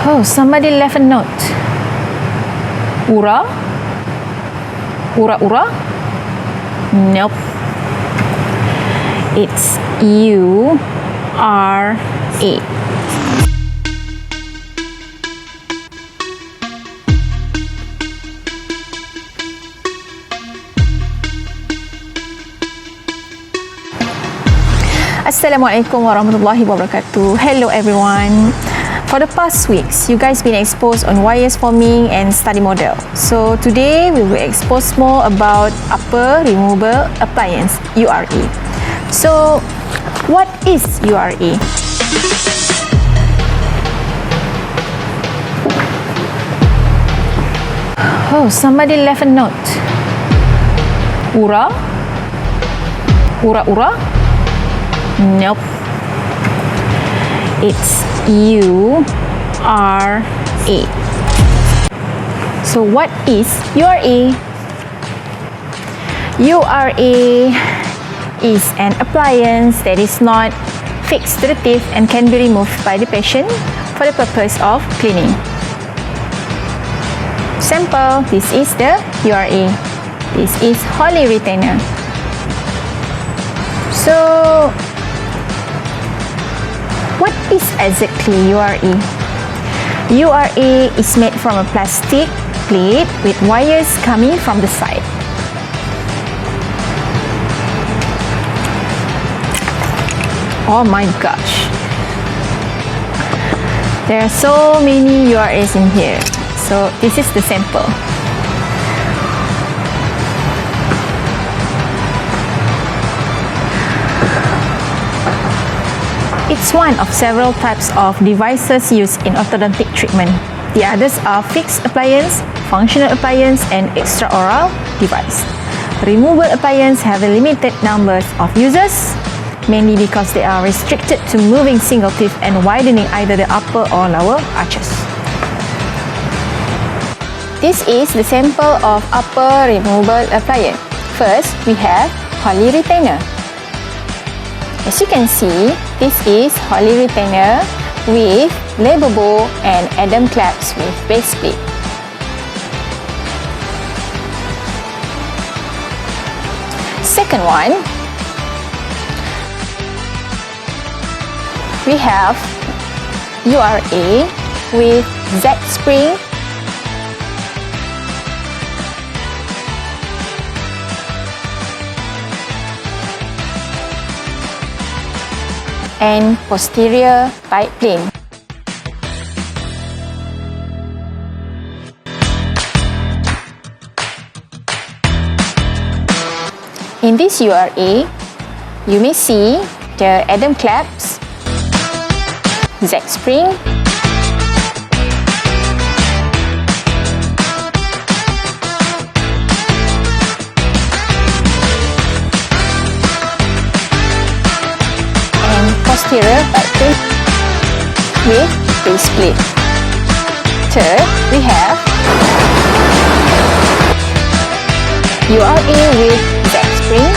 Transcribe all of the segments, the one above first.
Oh, somebody left a note. U.R.A? U.R.A? Nope. It's U.R.A. Assalamualaikum warahmatullahi wabarakatuh. Hello everyone. For the past weeks, you guys been exposed on wires forming and study model. So today we will expose more about upper removable appliance, U.R.A. So what is U.R.A? Oh, somebody left a note. U.R.A? U.R.A? Nope. It's U.R.A. So what is U.R.A? U.R.A is an appliance that is not fixed to the teeth and can be removed by the patient for the purpose of cleaning. Sample, this is the U.R.A. This is Hawley retainer. So what is exactly U.R.A? U.R.A is made from a plastic plate with wires coming from the side. Oh my gosh. There are so many U.R.As in here. So this is the sample. It's one of several types of devices used in orthodontic treatment. The others are fixed appliance, functional appliance, and extraoral device. Removable appliance have a limited numbers of users, mainly because they are restricted to moving single teeth and widening either the upper or lower arches. This is the sample of upper removable appliance. First, we have Hawley retainer. As you can see, this is Hawley retainer with label bow and Adam claps with base plate. Second one, we have U.R.A with Z spring and posterior bite plane. In this U.R.A, you may see the Adam claps, Z spring, posterior bite plate with base plate. Third, we have U.R.A with Z spring,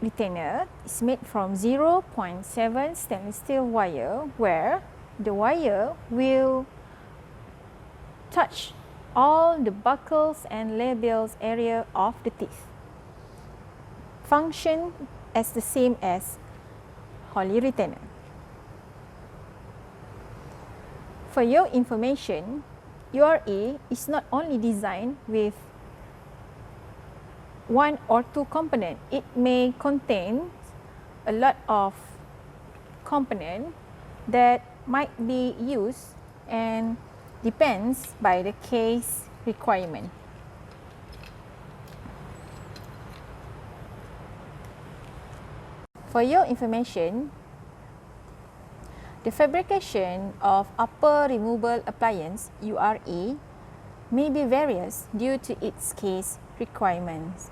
retainer is made from 0.7 stainless steel wire, where the wire will touch all the buccals and labials area of the teeth. Function as the same as Hawley retainer. For your information, U.R.A is not only designed with one or two component. It may contain a lot of component that might be used and depends by the case requirement. For your information, the fabrication of upper removable appliance U.R.A may be various due to its case requirements.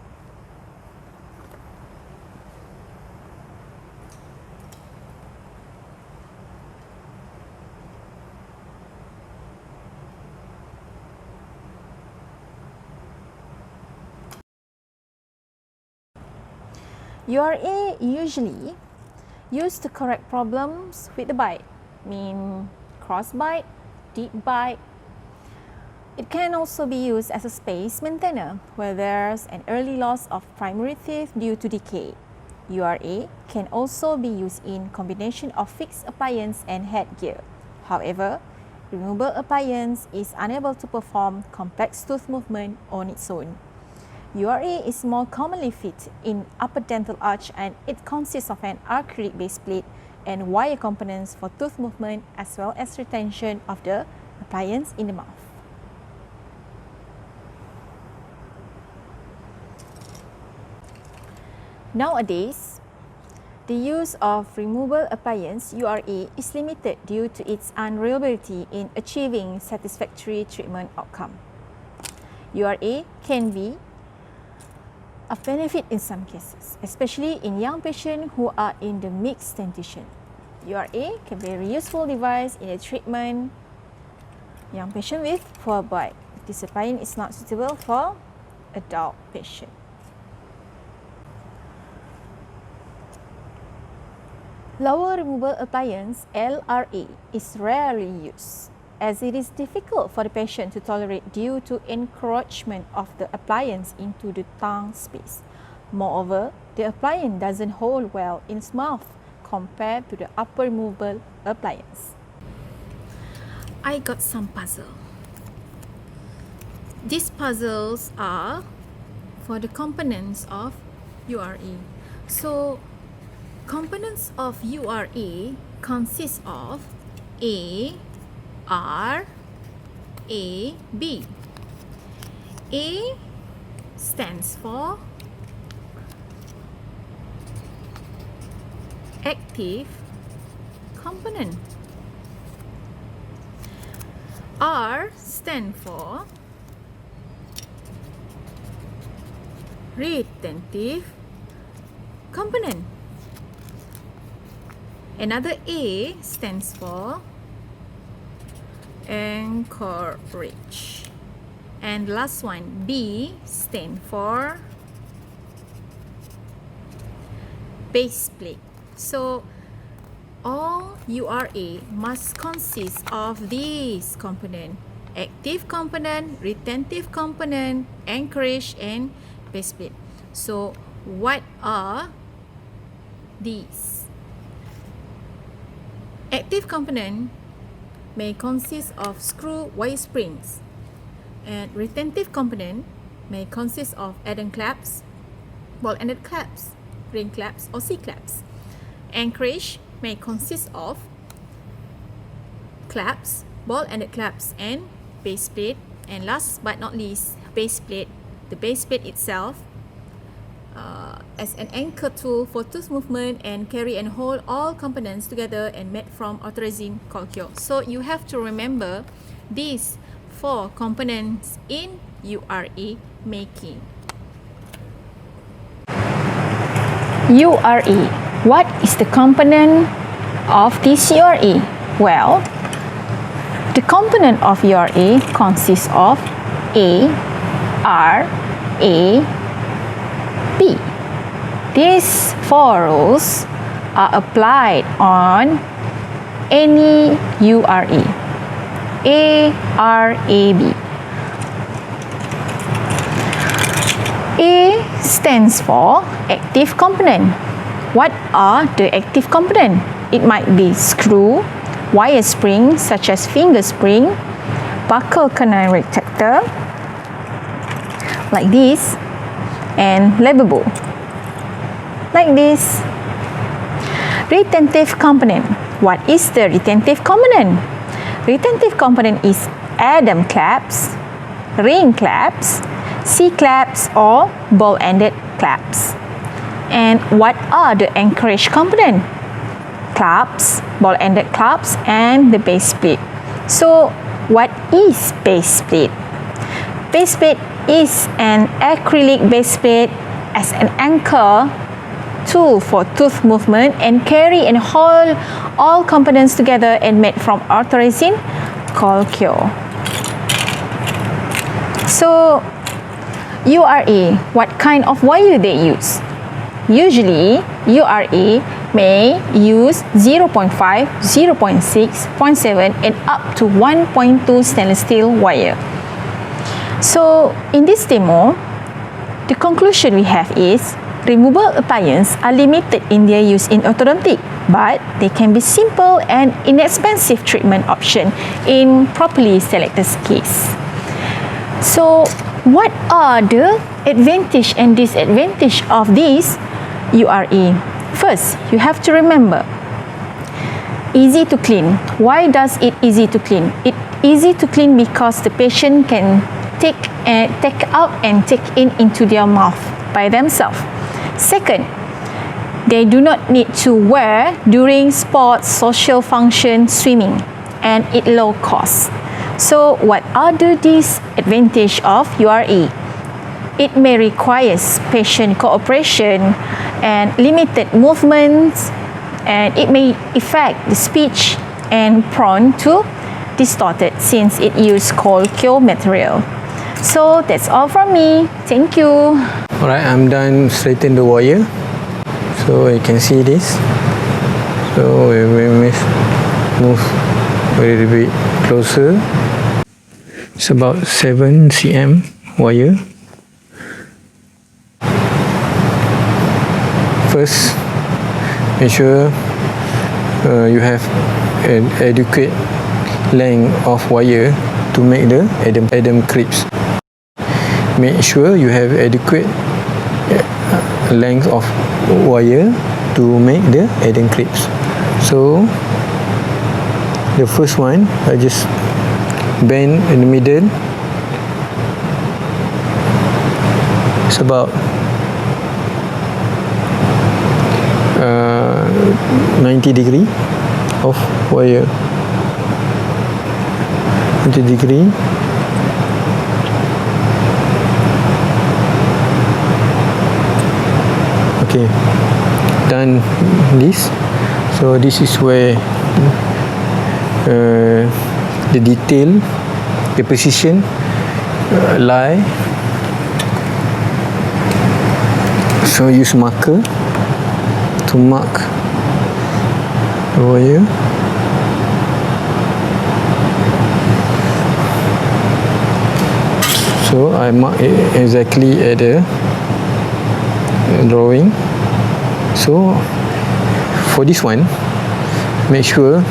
U.R.A usually used to correct problems with the bite, mean cross bite, deep bite. It can also be used as a space maintainer where there's an early loss of primary teeth due to decay. U.R.A can also be used in combination of fixed appliance and headgear. However, removable appliance is unable to perform complex tooth movement on its own. U.R.A is more commonly fit in upper dental arch, and it consists of an acrylic base plate and wire components for tooth movement as well as retention of the appliance in the mouth. Nowadays, the use of removable appliance U.R.A is limited due to its unreliability in achieving satisfactory treatment outcome. U.R.A can be of benefit in some cases, especially in young patients who are in the mixed dentition. U.R.A can be a very useful device in the treatment young patient with poor bite. This appliance is not suitable for adult patient. Lower removable appliance (LRA) is rarely used, as it is difficult for the patient to tolerate due to encroachment of the appliance into the tongue space. Moreover, the appliance doesn't hold well in its mouth compared to the upper removable appliance. I got some puzzle. These puzzles are for the components of U.R.A. So, components of U.R.A consist of A, R, A, B. A stands for active component. R stands for retentive component. Another A stands for anchorage. And last one, B, stand for base plate. So all U.R.A must consist of these components: active component, retentive component, anchorage, and base plate. So what are these? Active component may consist of screw wire springs, and retentive component may consist of add-on claps, ball-ended claps, ring claps, or C-claps. Anchorage may consist of claps, ball-ended claps, and base plate. And last but not least, base plate. The base plate itself as an anchor tool for tooth movement and carry and hold all components together and made from orthoresin colchicine. So you have to remember these 4 components in U.R.A making. U.R.A. What is the component of this U.R.A? Well, the component of U.R.A consists of A, R, A, B. These 4 rules are applied on any U.R.A. A-R-A-B. A stands for active component. What are the active component? It might be screw, wire spring such as finger spring, buckle canine retractor like this, and labial like this. Retentive component. What is the retentive component? Retentive component is Adam clamps, ring clamps, C-clamps or ball-ended clamps. And what are the anchorage component? Clamps, ball-ended clamps, and the base plate. So, what is base plate? Base plate is an acrylic base plate as an anchor tool for tooth movement and carry and hold all components together and made from ortho resin called Cure. So, U.R.A, what kind of wire they use? Usually, U.R.A may use 0.5, 0.6, 0.7 and up to 1.2 stainless steel wire. So, in this demo, the conclusion we have is removable appliances are limited in their use in orthodontic, but they can be simple and inexpensive treatment option in properly selected case. So, what are the advantage and disadvantage of this U.R.A? First, you have to remember, easy to clean. Why does it easy to clean? It easy to clean because the patient can take out and take in into their mouth by themselves. Second, they do not need to wear during sports, social function, swimming, and it low cost. So, what are the disadvantages of U.R.A? It may require patient cooperation and limited movements, and it may affect the speech and prone to distorted since it uses cold cure material. So that's all from me. Thank you. Alright, I'm done straightening the wire. So you can see this. So we will move a little bit closer. It's about 7 cm wire. First, make sure you have an adequate length of wire to make the Adam clips. Make sure you have adequate length of wire to make the Adam clips. So the first one, I just bend in the middle. It's about 90 degree of wire. 90 degree. Okay, done this. So this is where the detail, the precision lie. So use marker to mark the wire. So I mark it exactly at the drawing. So for this one, make sure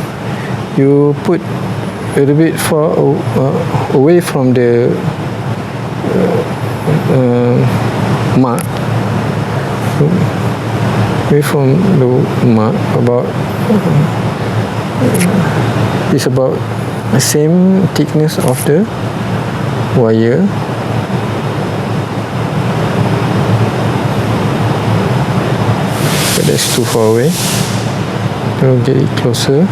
you put a little bit far away from the mark. Away from the mark, about it's about the same thickness of the wire. But that's too far away. We'll get it closer.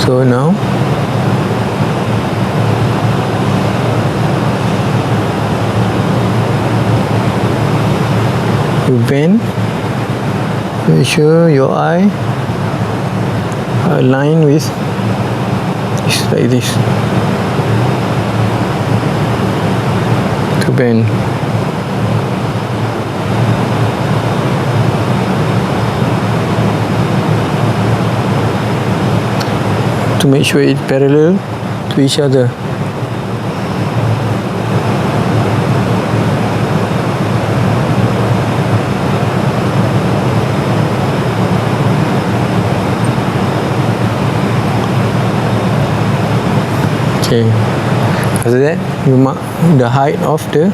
So now you bend, make sure your eye align with it's like this to bend. To make sure it's parallel to each other. Okay, after that you mark the height of the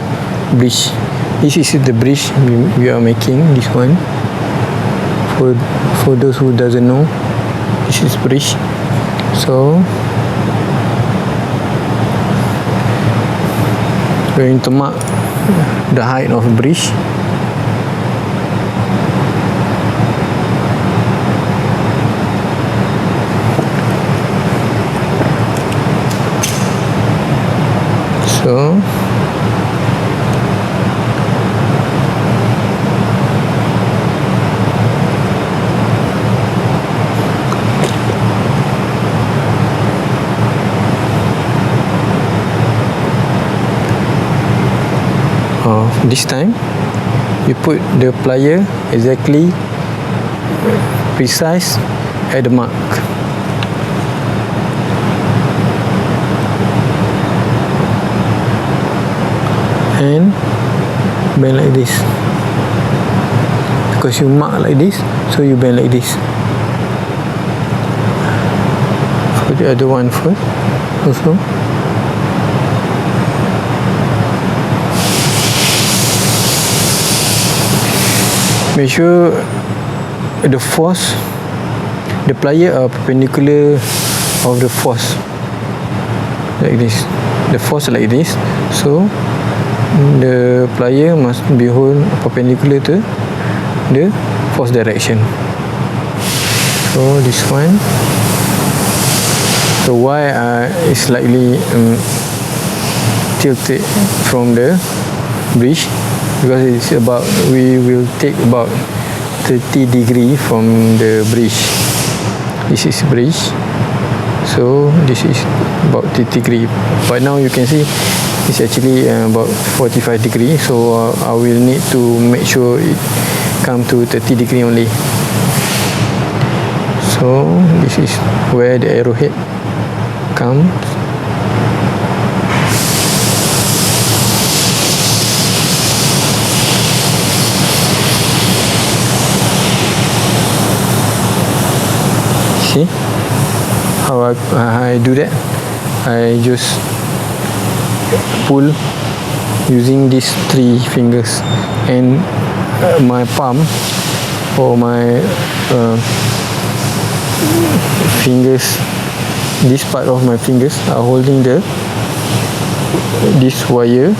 bridge. This is the bridge we are making, this one. For those who doesn't know, this is bridge. So we're going to mark the height of the bridge. So this time you put the plier exactly precise at the mark. And bend like this, because you mark like this, so you bend like this. For the other one first also. Make sure the force, the plier are perpendicular of the force, like this. The force like this, so the plier must be hold perpendicular to the force direction. So this one, so why is slightly tilted from the bridge, because it's about, we will take about 30 degree from the bridge. This is bridge, so this is about 30 degree, but now you can see it's actually about 45 degree, so I will need to make sure it come to 30 degree only. So this is where the arrowhead comes. See how I do that? I just pull using these 3 fingers, and my palm or my fingers, this part of my fingers are holding this wire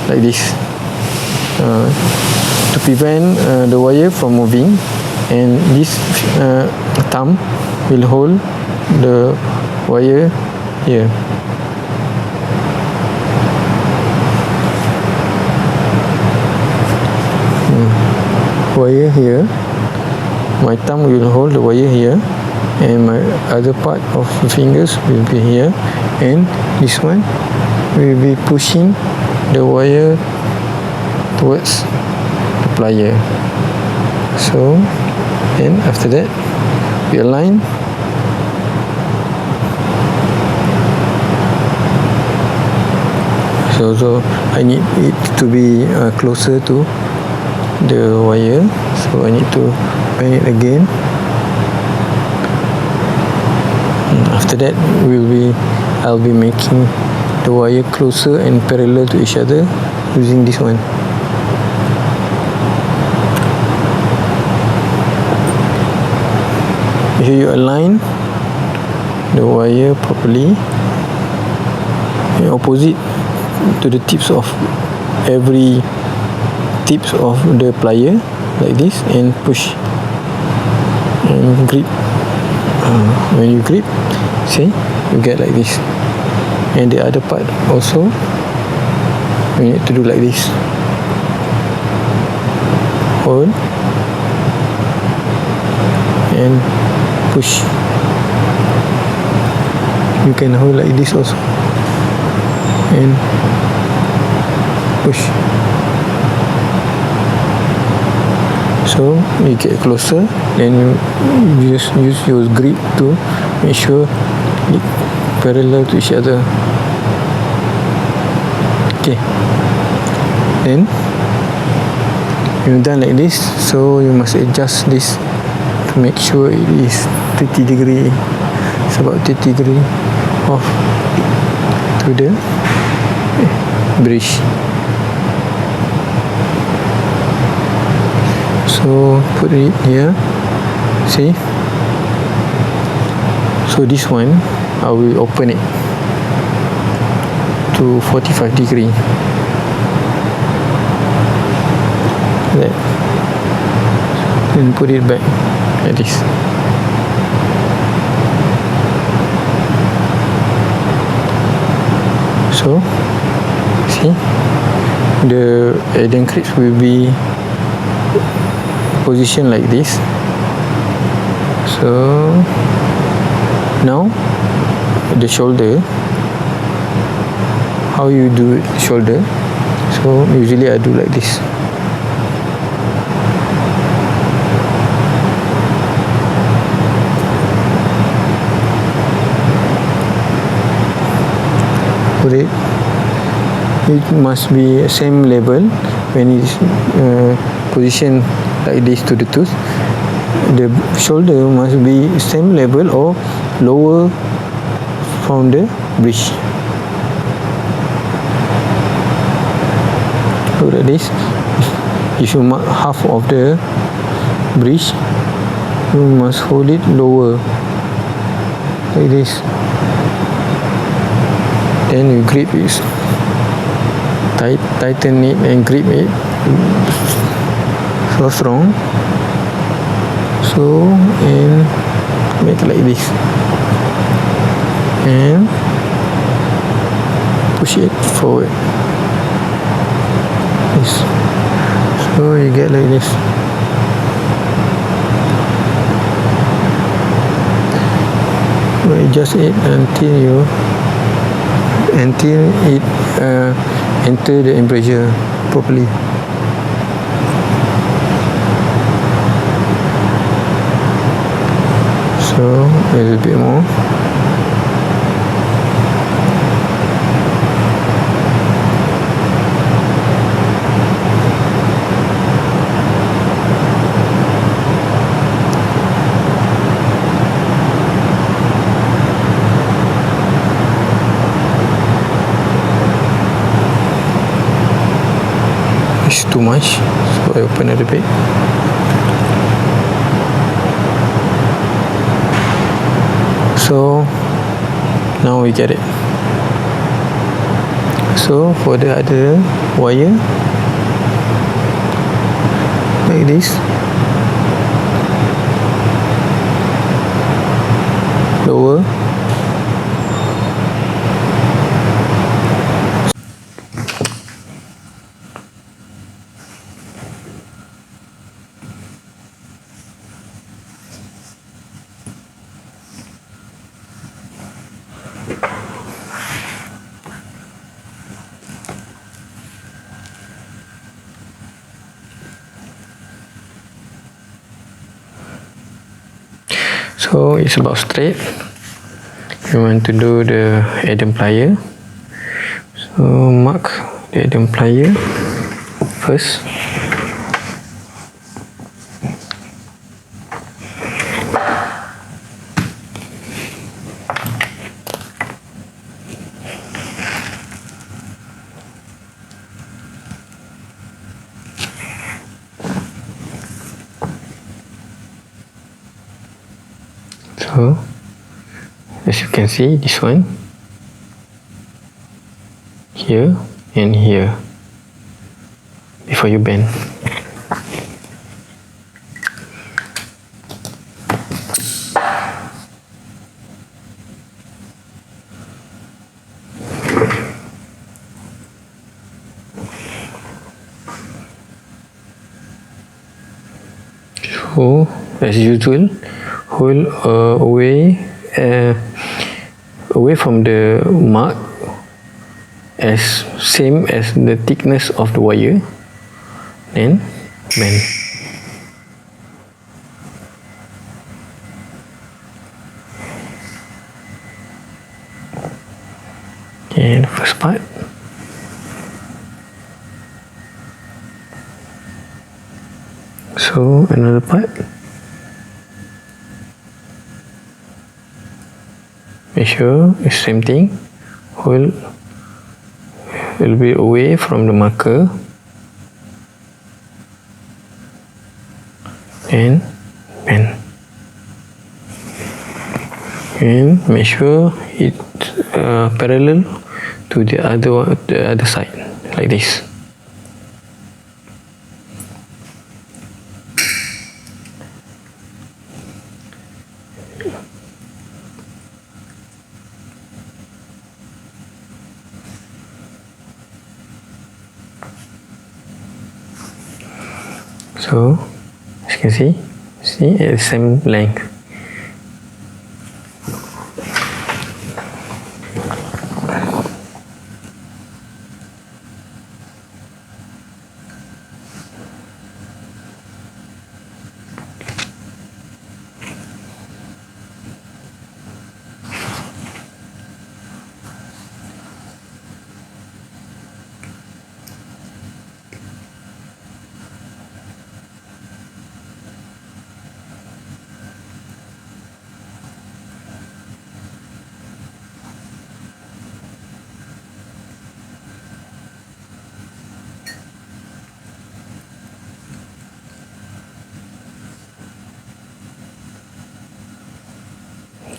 like this, to prevent the wire from moving, and this thumb will hold the wire here. Wire here, my thumb will hold the wire here, and my other part of the fingers will be here, and this one will be pushing the wire towards the plier. So, and after that we align. So I need it to be closer to the wire, so I need to bend it again. After that I'll be making the wire closer and parallel to each other using this one. Here you align the wire properly and opposite to the tips of every tips of the plier, like this, and push and grip. When you grip, see, you get like this, and the other part also we need to do like this. hold and push. You can hold like this also and push. So you get closer, then you use your grip to make sure it parallel to each other. Okay, then you've done like this, so you must adjust this to make sure it is 30 degree. It's about 30 degree off to the bridge. So put it here, see. So this one I will open it to 45 degree like that, and put it back like this. So see, the Adam clips will be positioned like this. So now the shoulder, how you do shoulder, so usually I do like this. Put it, it must be same level when it is positioned like this to the tooth. The shoulder must be same level or lower from the bridge. Look at this. If you mark half of the bridge, you must hold it lower like this. Then you grip it, tighten it and grip it so strong. So and make like this and push it forward. Yes. So you get like this. So adjust it until it enter the embrasure properly. So a little bit more. It's too much, so I open it a bit. So now we get it. So for the other wire, like this, lower. So it's about straight. You want to do the Adam plier. So mark the Adam plier first. So as you can see, this one here and here before you bend. So as usual, hold away from the mark as same as the thickness of the wire, then bend. Okay, the first part. So another part. Make sure it's same thing. Hold a little bit away from the marker and bend. And make sure it's parallel to the other side, like this. So as you can see at the same length.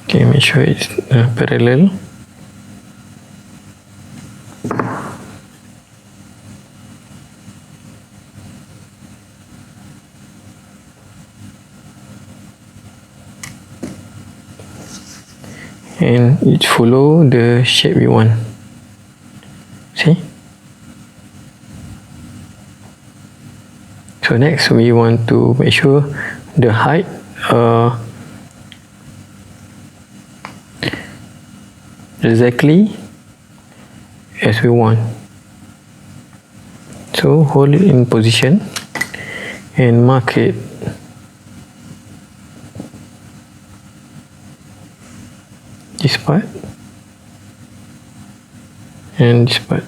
Okay, make sure it's parallel. And it follow the shape we want. See? So next we want to make sure the height exactly as we want. So hold it in position and mark it. This part and this part.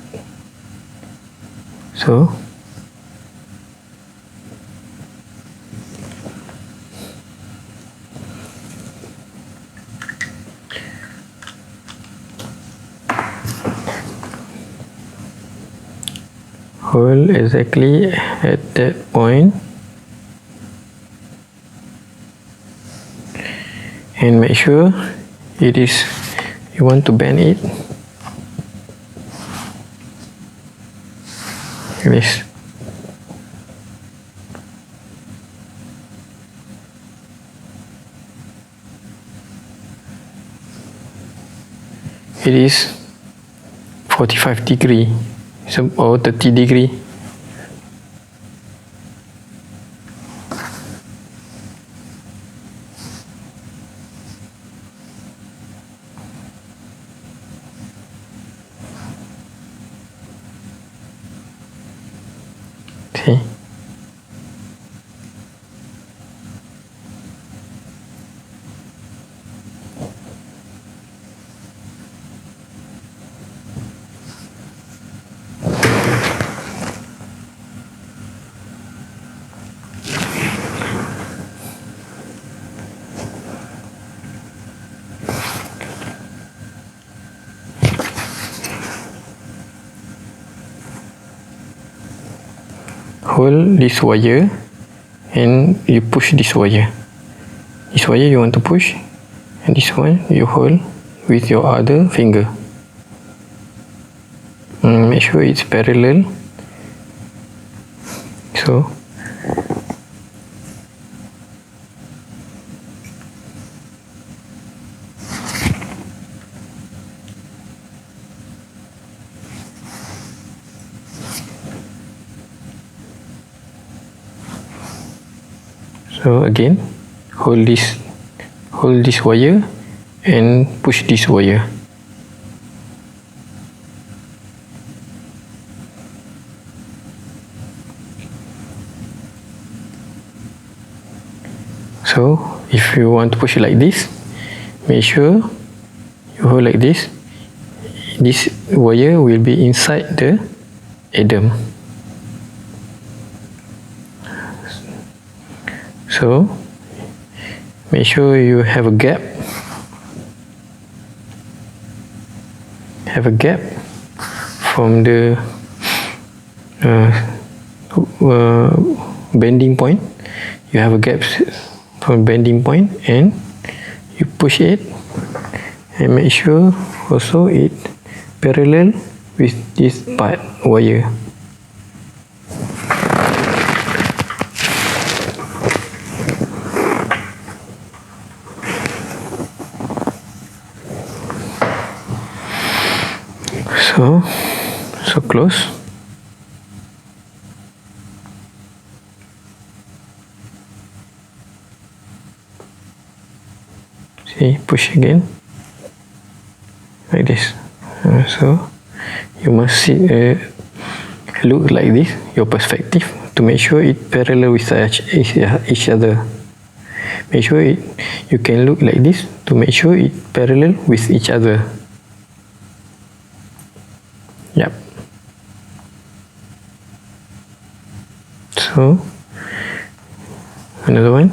So hold exactly at that point and make sure it is, you want to bend it like this. It is 45 degree or 30 degree. See? Hold this wire and you push this wire. This wire you want to push, and this one you hold with your other finger. Make sure it's parallel. So So again, hold this wire and push this wire. So if you want to push it like this, make sure you hold like this. This wire will be inside the Adam. So make sure you have a gap. From the bending point. You have a gap from bending point, and you push it, and make sure also it parallel with this part wire. So close. See, push again like this. So you must see, look like this, your perspective, to make sure it parallel with each other. Make sure you can look like this to make sure it parallel with each other. Yep. So another one.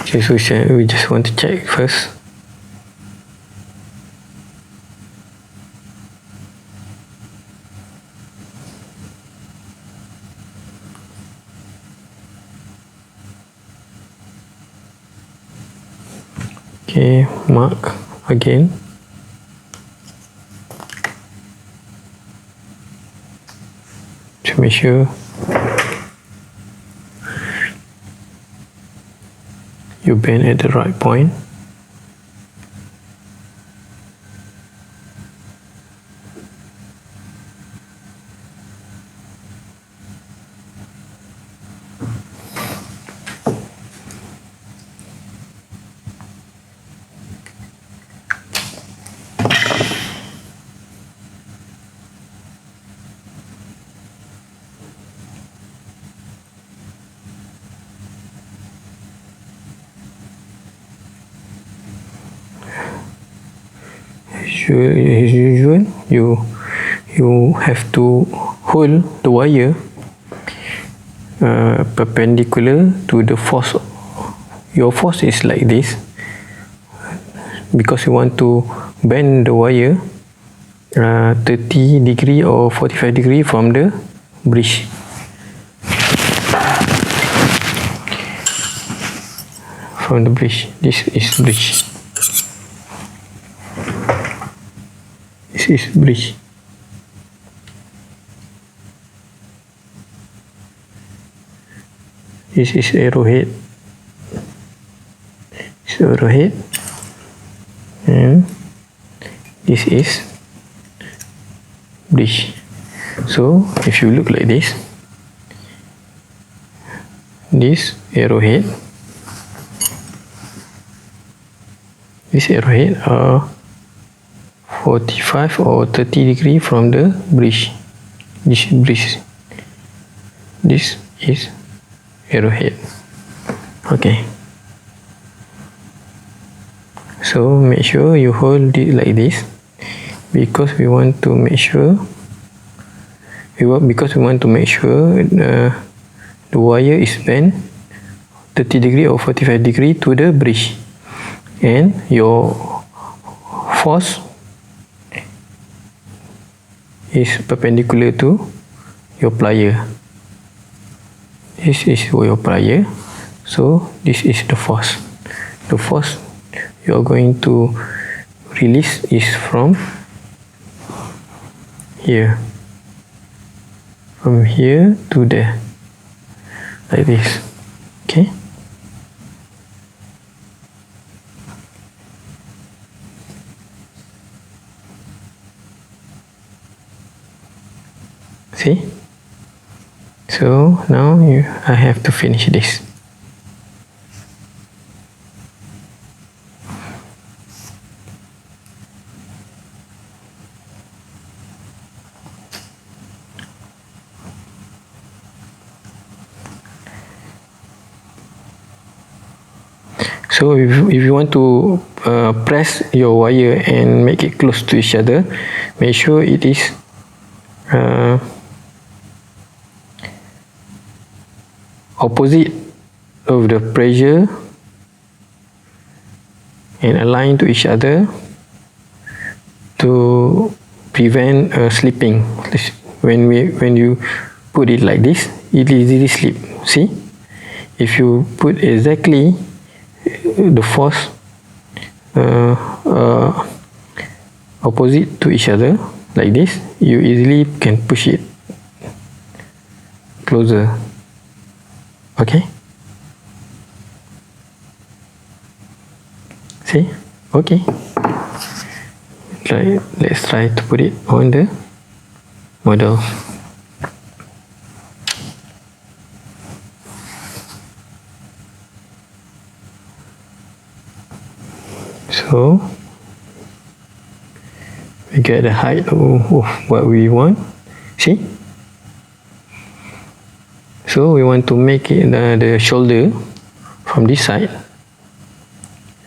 Okay, so we just want to check first. Okay, mark again. To make sure you bend at the right point. As usual, you have to hold the wire perpendicular to the force. Your force is like this because you want to bend the wire 30 degree or 45 degree from the bridge. From the bridge, this is bridge. This is bridge. This is arrowhead. This is arrowhead, and this is bridge. So if you look like this arrowhead, are 45 or 30 degree from the bridge. This bridge. This is arrowhead. Okay. So make sure you hold it like this because we want to make sure the wire is bent 30 degree or 45 degree to the bridge, and your force is perpendicular to your plier. This is your plier, so this is the force. The force you are going to release is from here, from here to there, like this. Okay. See? So now I have to finish this. So if you want to press your wire and make it close to each other, make sure it is opposite of the pressure and align to each other to prevent slipping. When you put it like this, it easily slip. See, if you put exactly the force opposite to each other like this, you easily can push it closer. Okay, see? Okay, let's try to put it on the model. So we get the height of what we want. See? So we want to make it the shoulder from this side.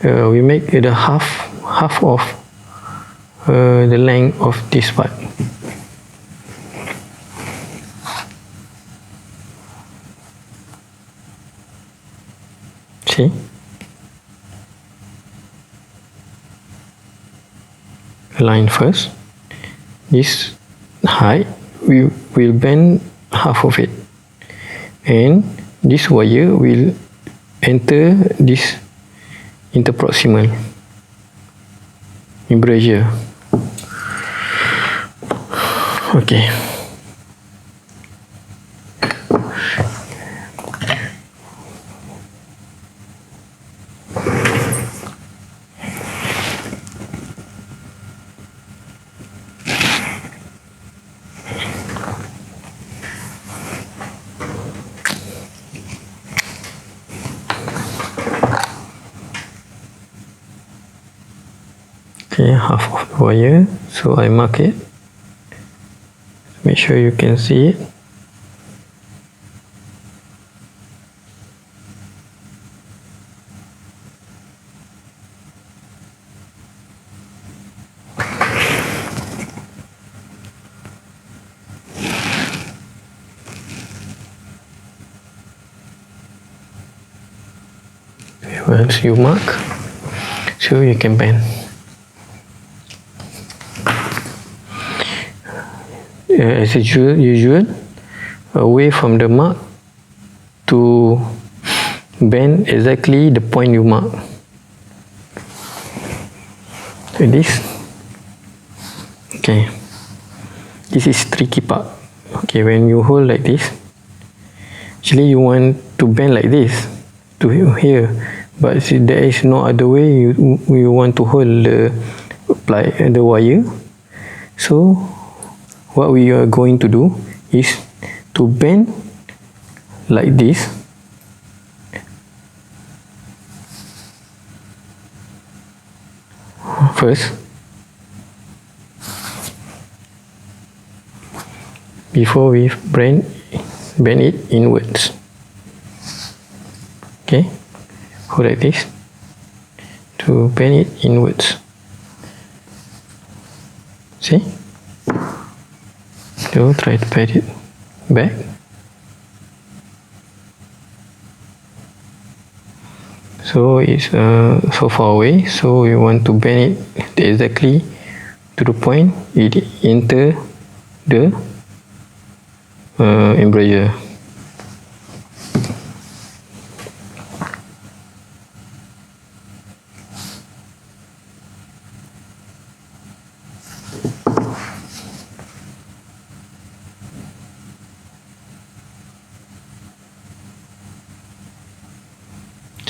We make the half of the length of this part. See? Align first. This height we will bend half of it, and this wire will enter this interproximal embrasure. Okay. Okay, half of the wire, so I mark it. Make sure you can see it. Once you mark, so you can bend. As usual, away from the mark to bend exactly the point you mark. Like this. Okay. This is tricky part. Okay, when you hold like this, actually you want to bend like this to here, but there is no other way. You want to hold the wire. So what we are going to do is to bend like this first before we bend it inwards. Okay, hold like this to bend it inwards. See? So try to bend it back. So it's so far away, so we want to bend it exactly to the point it enter the embrasure.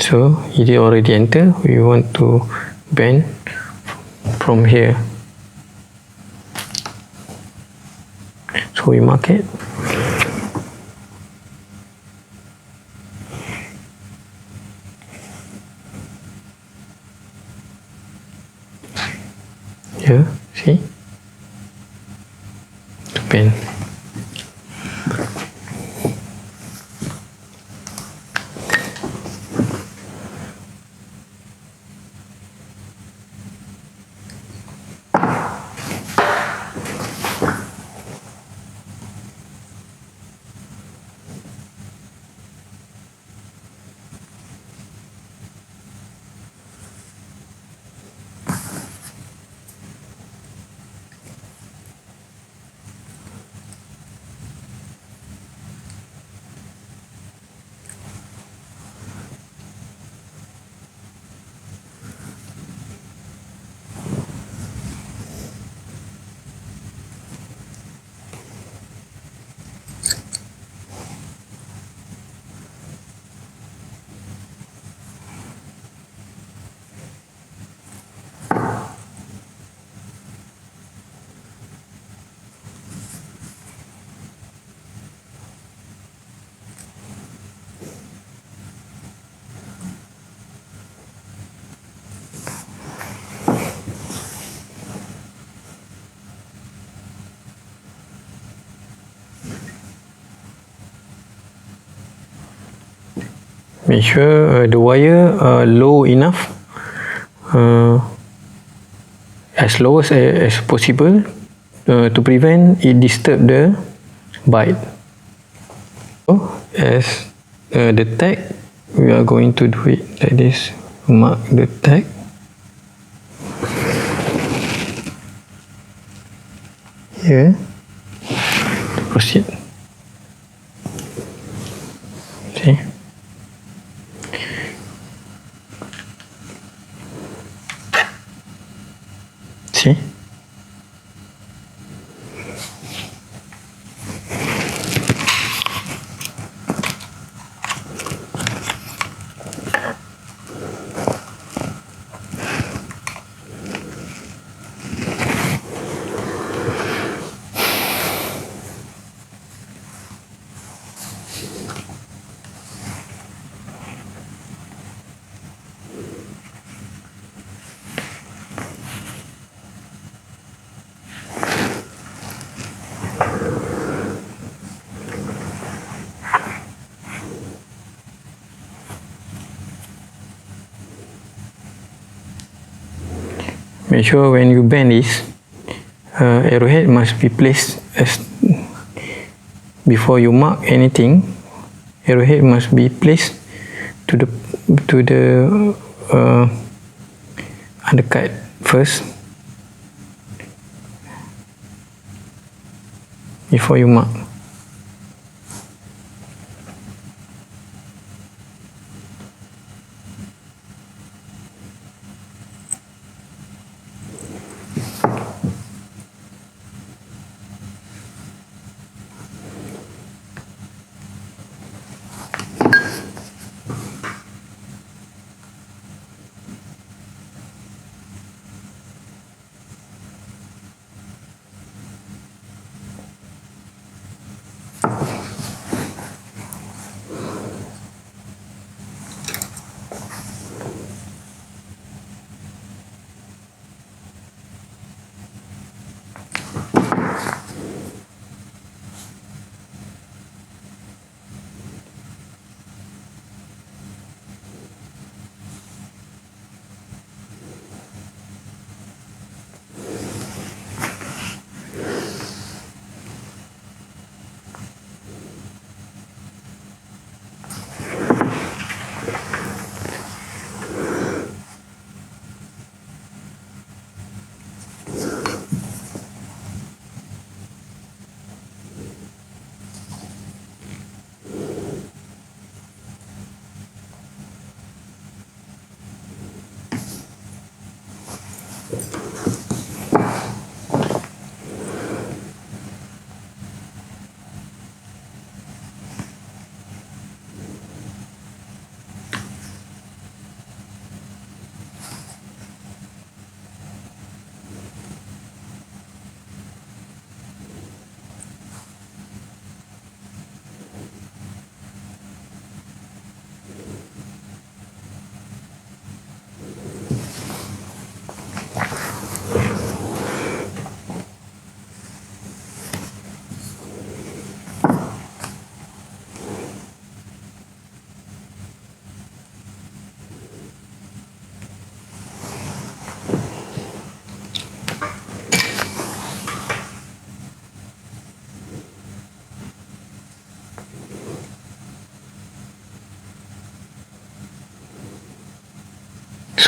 So it already entered. We want to bend from here. So we mark it. Here, see? To bend. Make sure the wire are low enough, as low as possible, to prevent it disturb the bite. So, as the tag, we are going to do it like this. Mark the tag. Here. Proceed. See. See? Make sure when you bend this, arrowhead must be placed as before you mark anything. Arrowhead must be placed to the undercut first before you mark.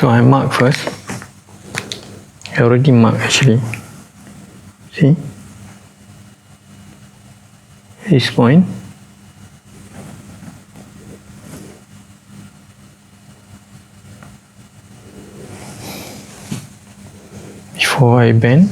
So I mark first. I already marked actually. See? This point. Before I bend.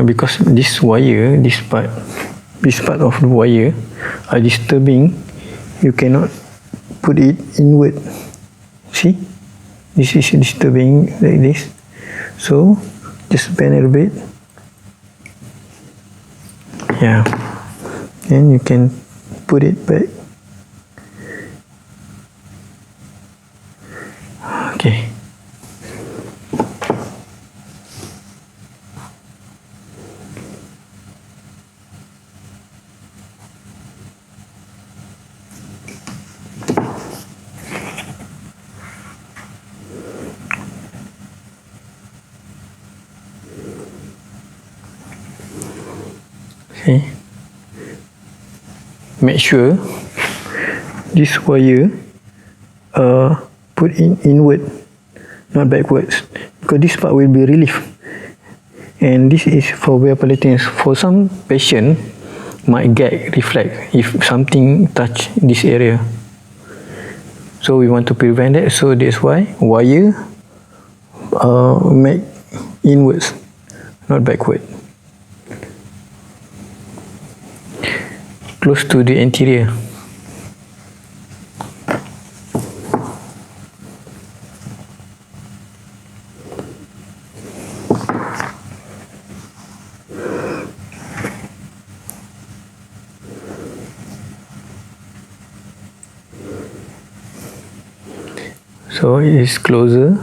Because this wire, this part of the wire are disturbing, you cannot put it inward. See, this is disturbing like this, so just bend a little bit. Yeah, then you can put it back. Okay. Okay. Make sure this wire put in inward, not backwards, because this part will be relief. And this is for wear palatines. For some patient might get reflect if something touch this area. So we want to prevent that. So that's why wire make inwards, not backward. Close to the anterior. So it is closer.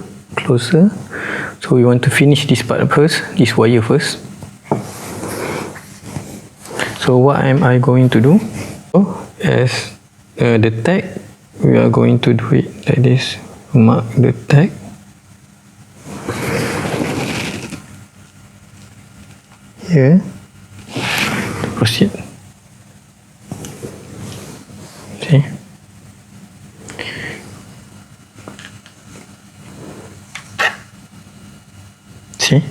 So we want to finish this part first, this wire first. So what am I going to do? As the tag, we are going to do it like this. Mark the tag. Here. Proceed. See? See?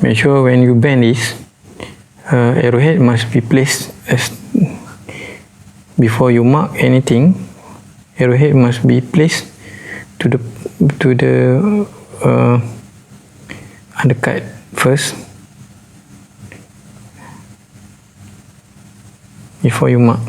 Make sure when you bend this, arrowhead must be placed as before you mark anything. Arrowhead must be placed to the undercut first before you mark.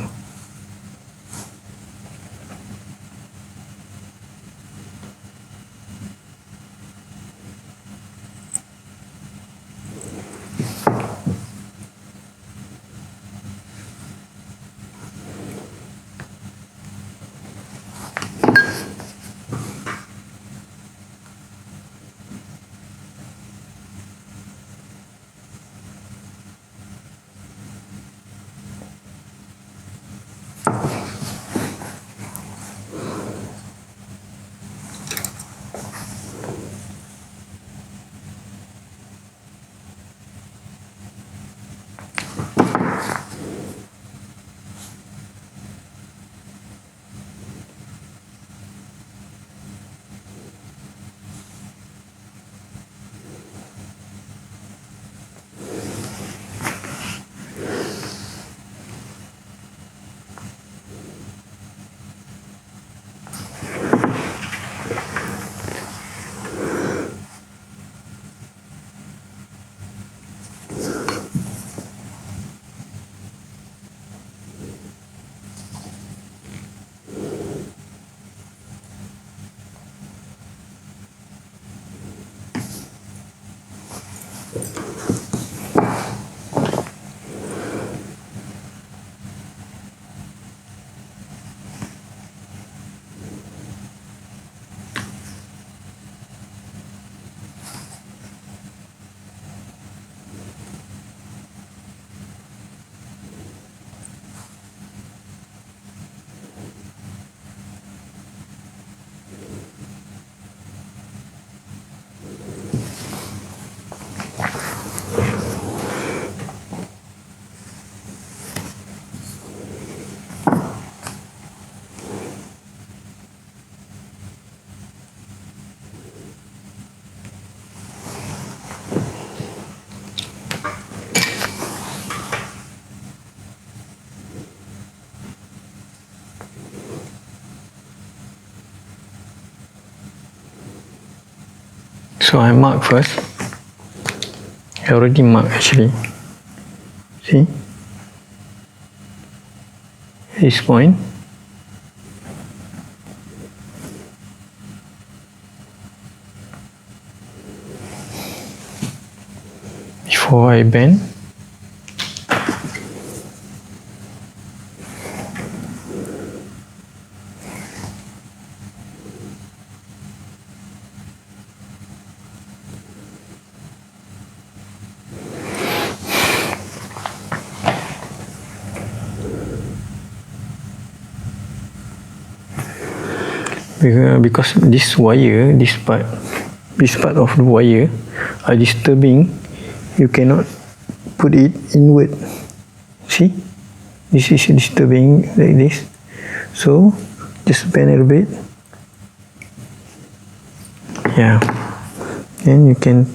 So I mark first. I already marked actually. See? This point. Before I bend. Because this wire, this part of the wire are disturbing, you cannot put it inward. See, this is disturbing like this, so just bend a little bit. Yeah, then you can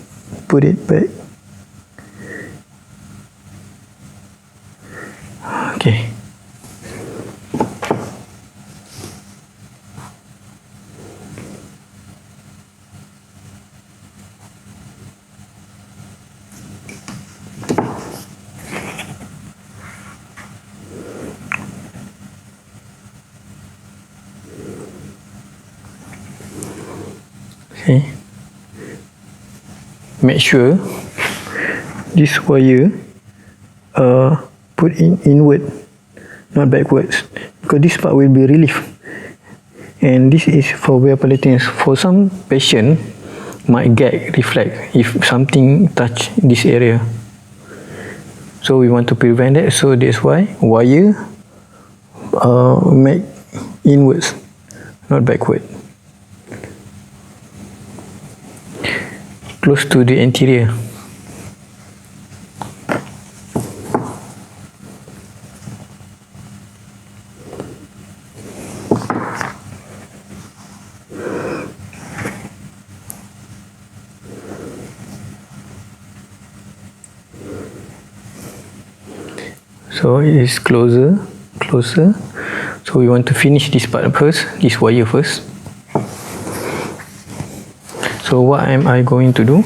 put it back. Okay. Okay. Make sure this wire put in inward, not backwards, because this part will be relief. And this is for wear palatines. For some patient might get reflect if something touch this area. So we want to prevent that. So that's why wire make inwards, not backward. Close to the anterior. So it is closer. So we want to finish this part first, this wire first. So what am I going to do?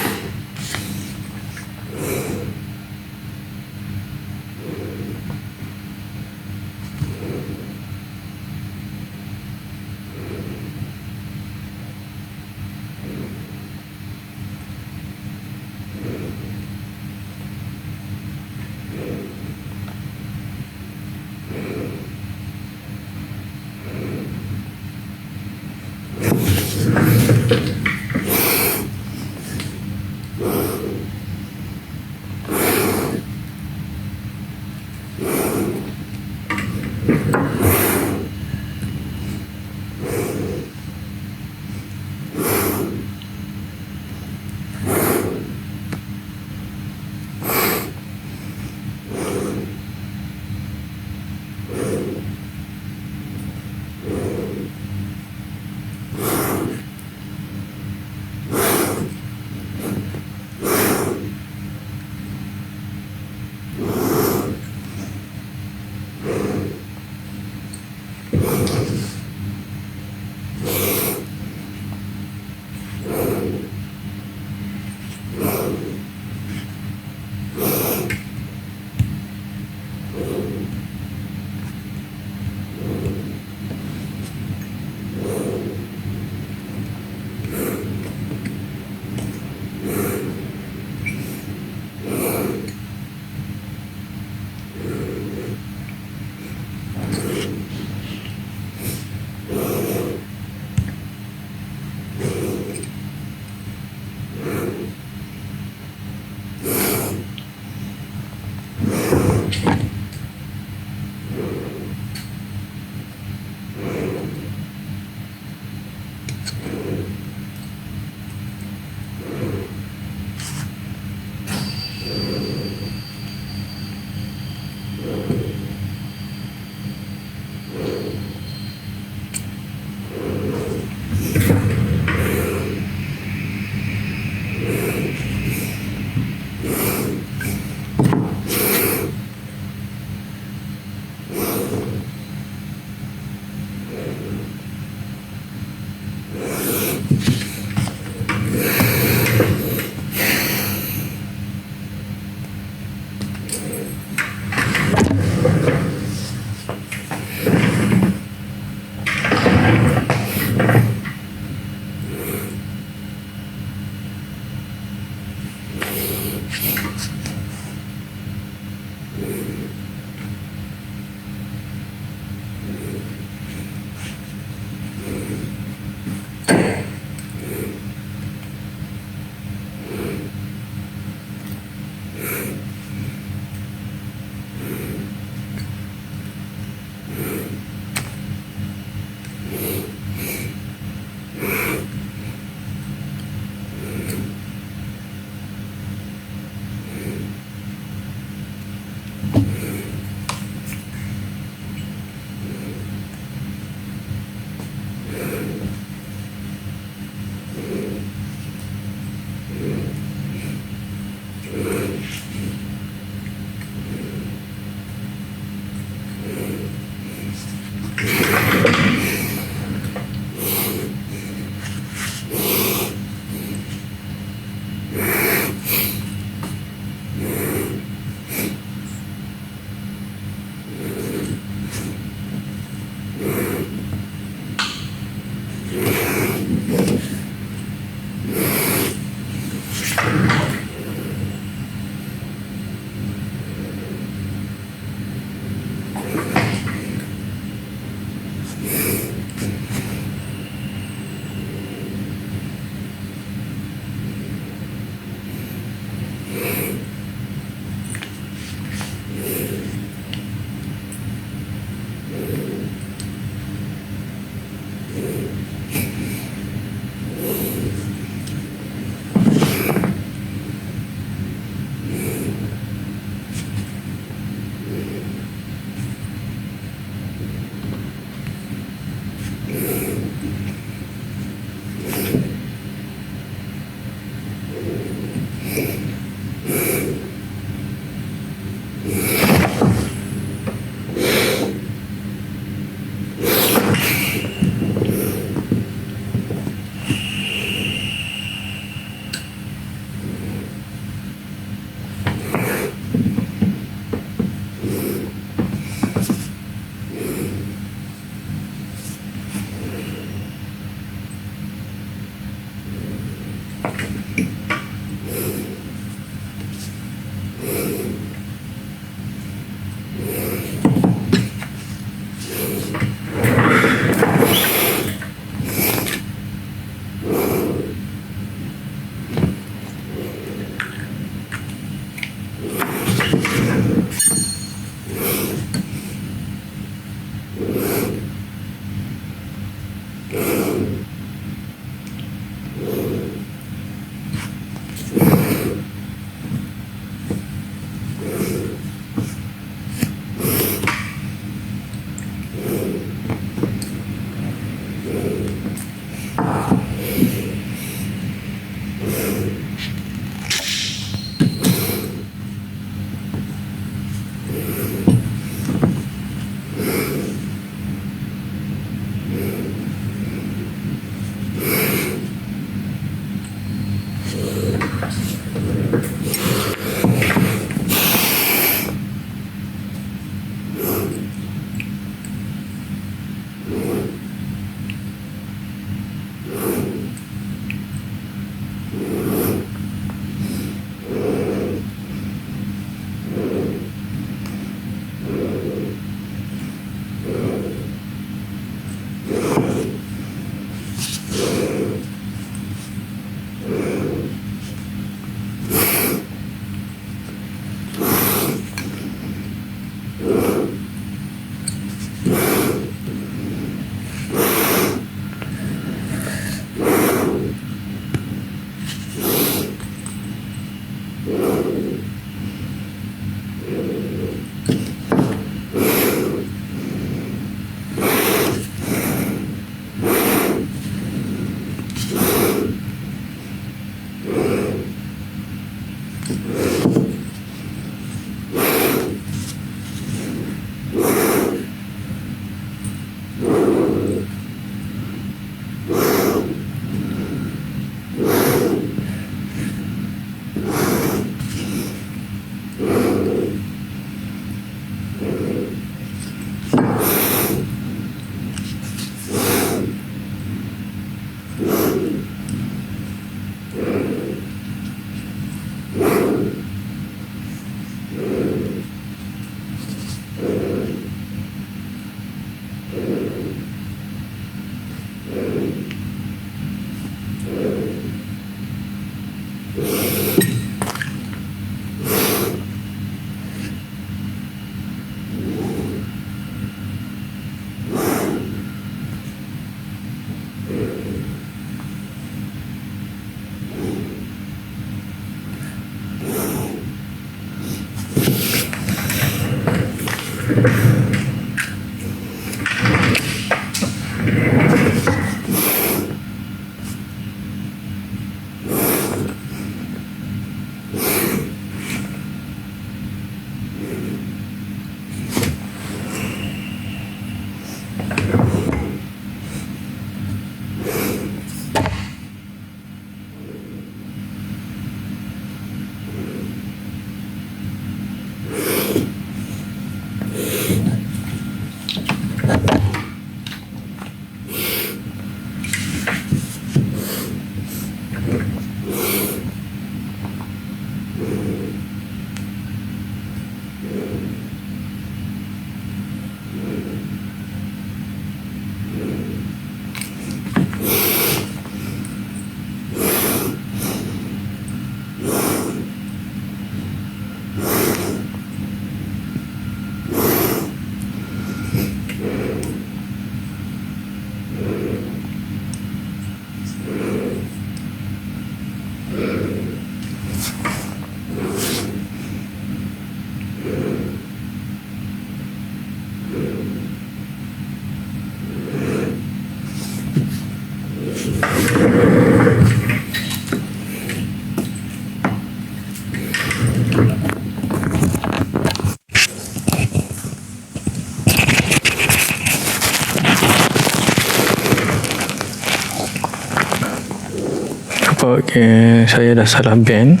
Okay, saya dah salah bend,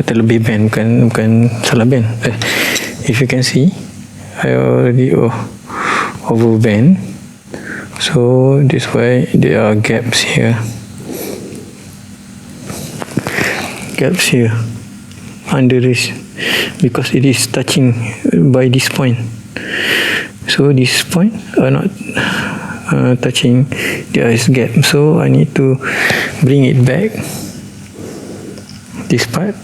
terlebih bend, bukan salah bend. If you can see, I already over bend, so this why there are gaps here, under this, because it is touching by this point, so this point are not touching. There is gap, so I need to bring it back, this part.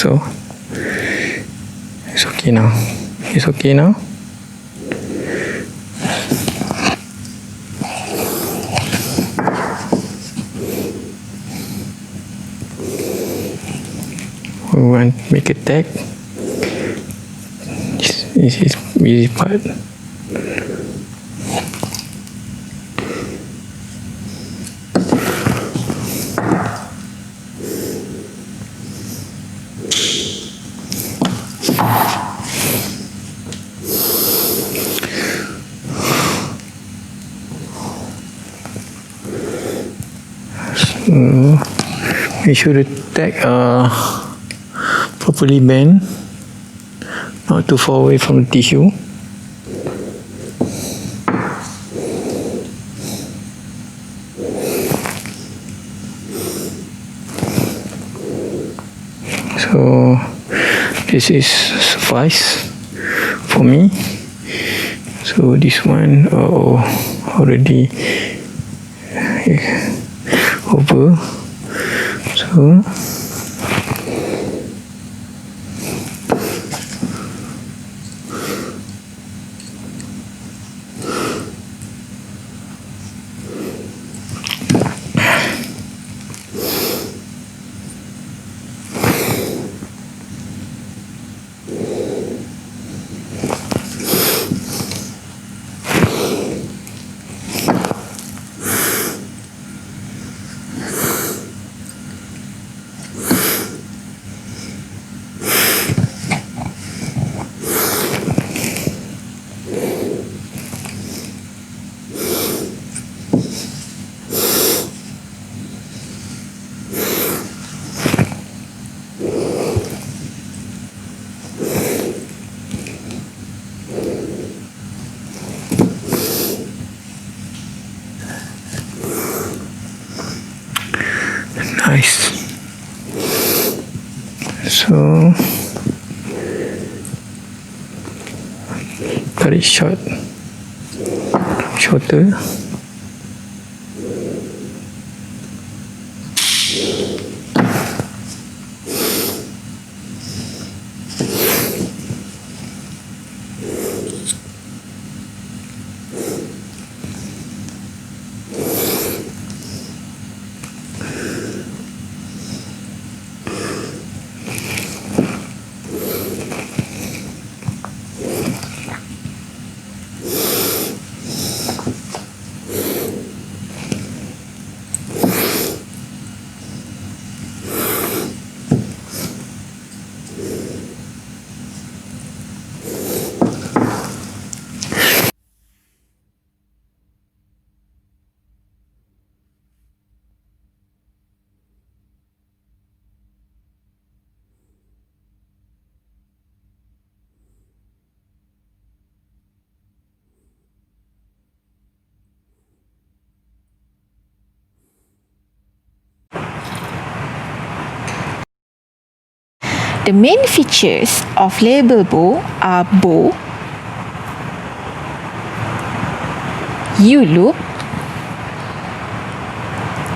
So it's okay now. It's okay now. We want to make a tag. This is easy part. Make sure the tag properly bent, not too far away from the tissue. So this is suffice for me. So this one already over. So Nice. So tarik shorter. The main features of labial bow are bow, U-loop,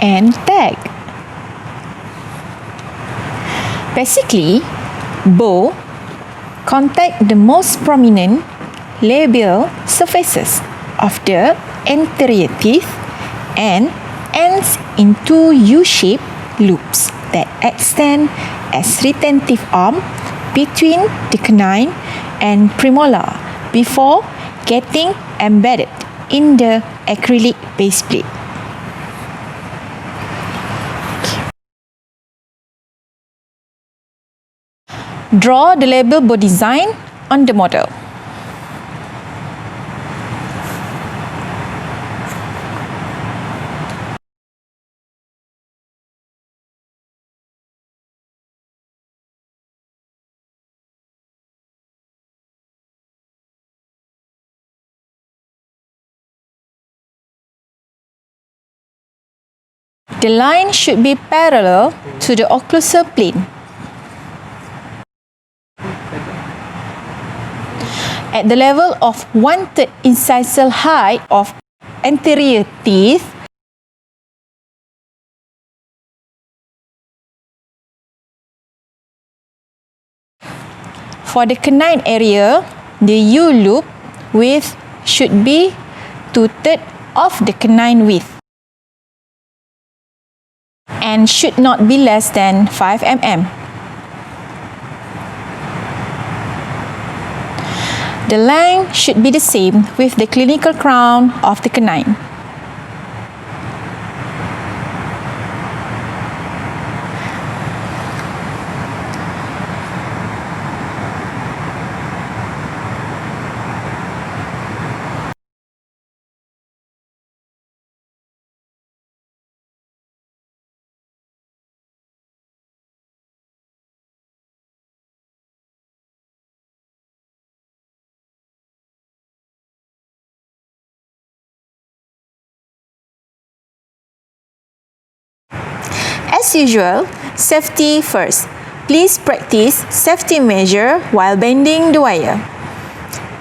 and tag. Basically, bow contact the most prominent labial surfaces of the anterior teeth and ends in two U-shaped loops that extend as retentive arm between the canine and premolar before getting embedded in the acrylic base plate. Draw the labial bow design on the model. The line should be parallel to the occlusal plane. At the level of 1/3 incisal height of anterior teeth, for the canine area, the U-loop width should be 2/3 of the canine width and should not be less than 5 mm. The length should be the same with the clinical crown of the canine. As usual, safety first. Please practice safety measure while bending the wire.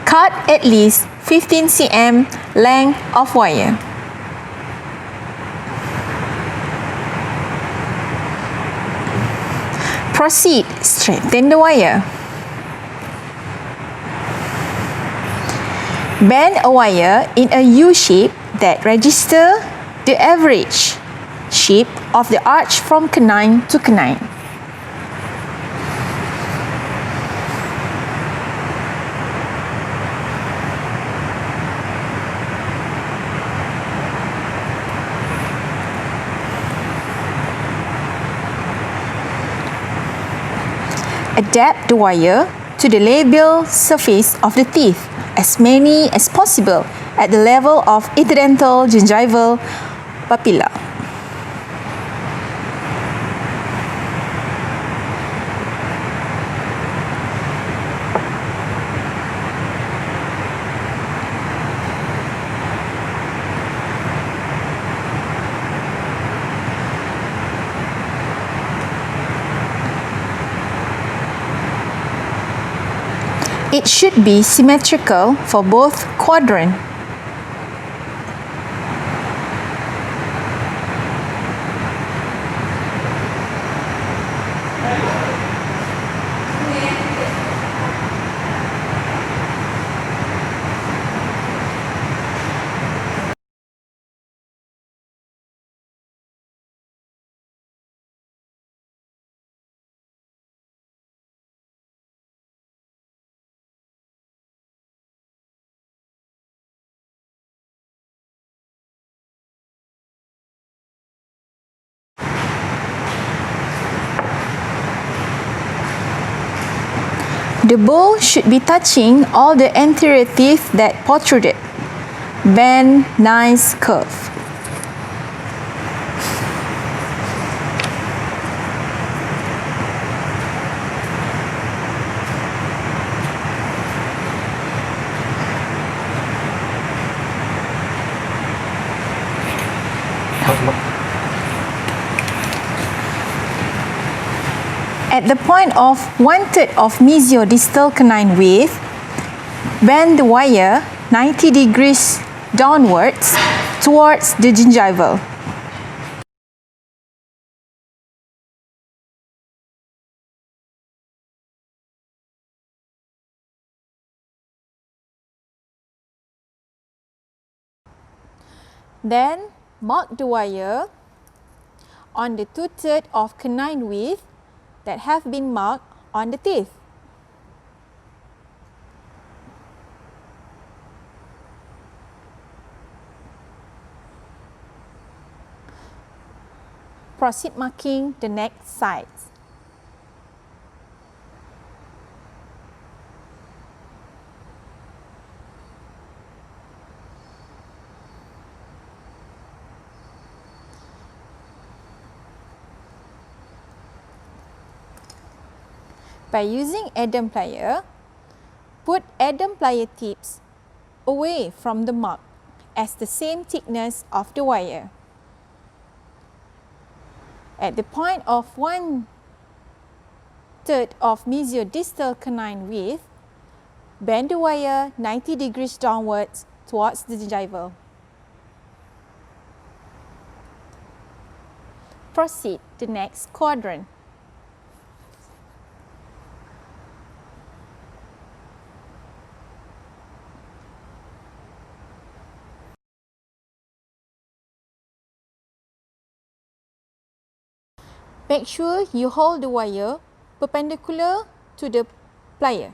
Cut at least 15 cm length of wire. Proceed, straighten the wire. Bend a wire in a U shape that registers the average shape of the arch from canine to canine. Adapt the wire to the labial surface of the teeth, as many as possible at the level of interdental gingival papilla. It should be symmetrical for both quadrant. The bowl should be touching all the anterior teeth that protruded. Bend, nice curve. At the point of 1/3 of mesiodistal canine width, bend the wire 90 degrees downwards towards the gingival. Then mark the wire on the 2/3 of canine width that have been marked on the teeth. Proceed marking the next sides. By using Adam plier, put Adam plier tips away from the mark as the same thickness of the wire. At the point of 1/3 of mesiodistal canine width, bend the wire 90 degrees downwards towards the gingival. Proceed to the next quadrant. Make sure you hold the wire perpendicular to the plier.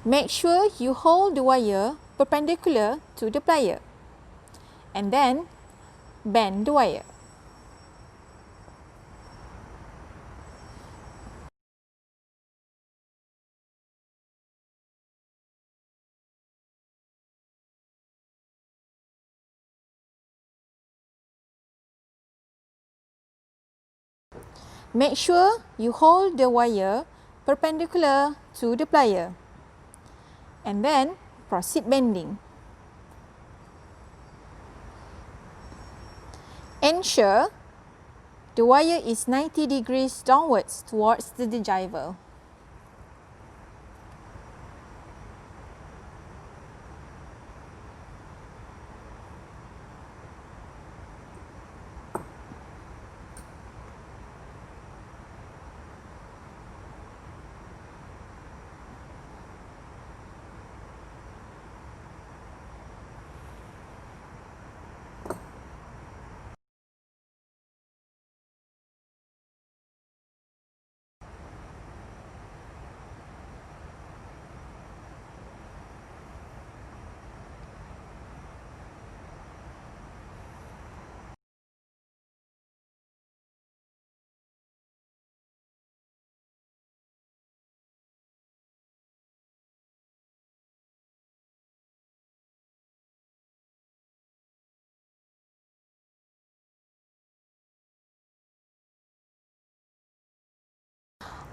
Make sure you hold the wire perpendicular to the plier and then bend the wire. Make sure you hold the wire perpendicular to the plier and then proceed bending. Ensure the wire is 90 degrees downwards towards the gingival.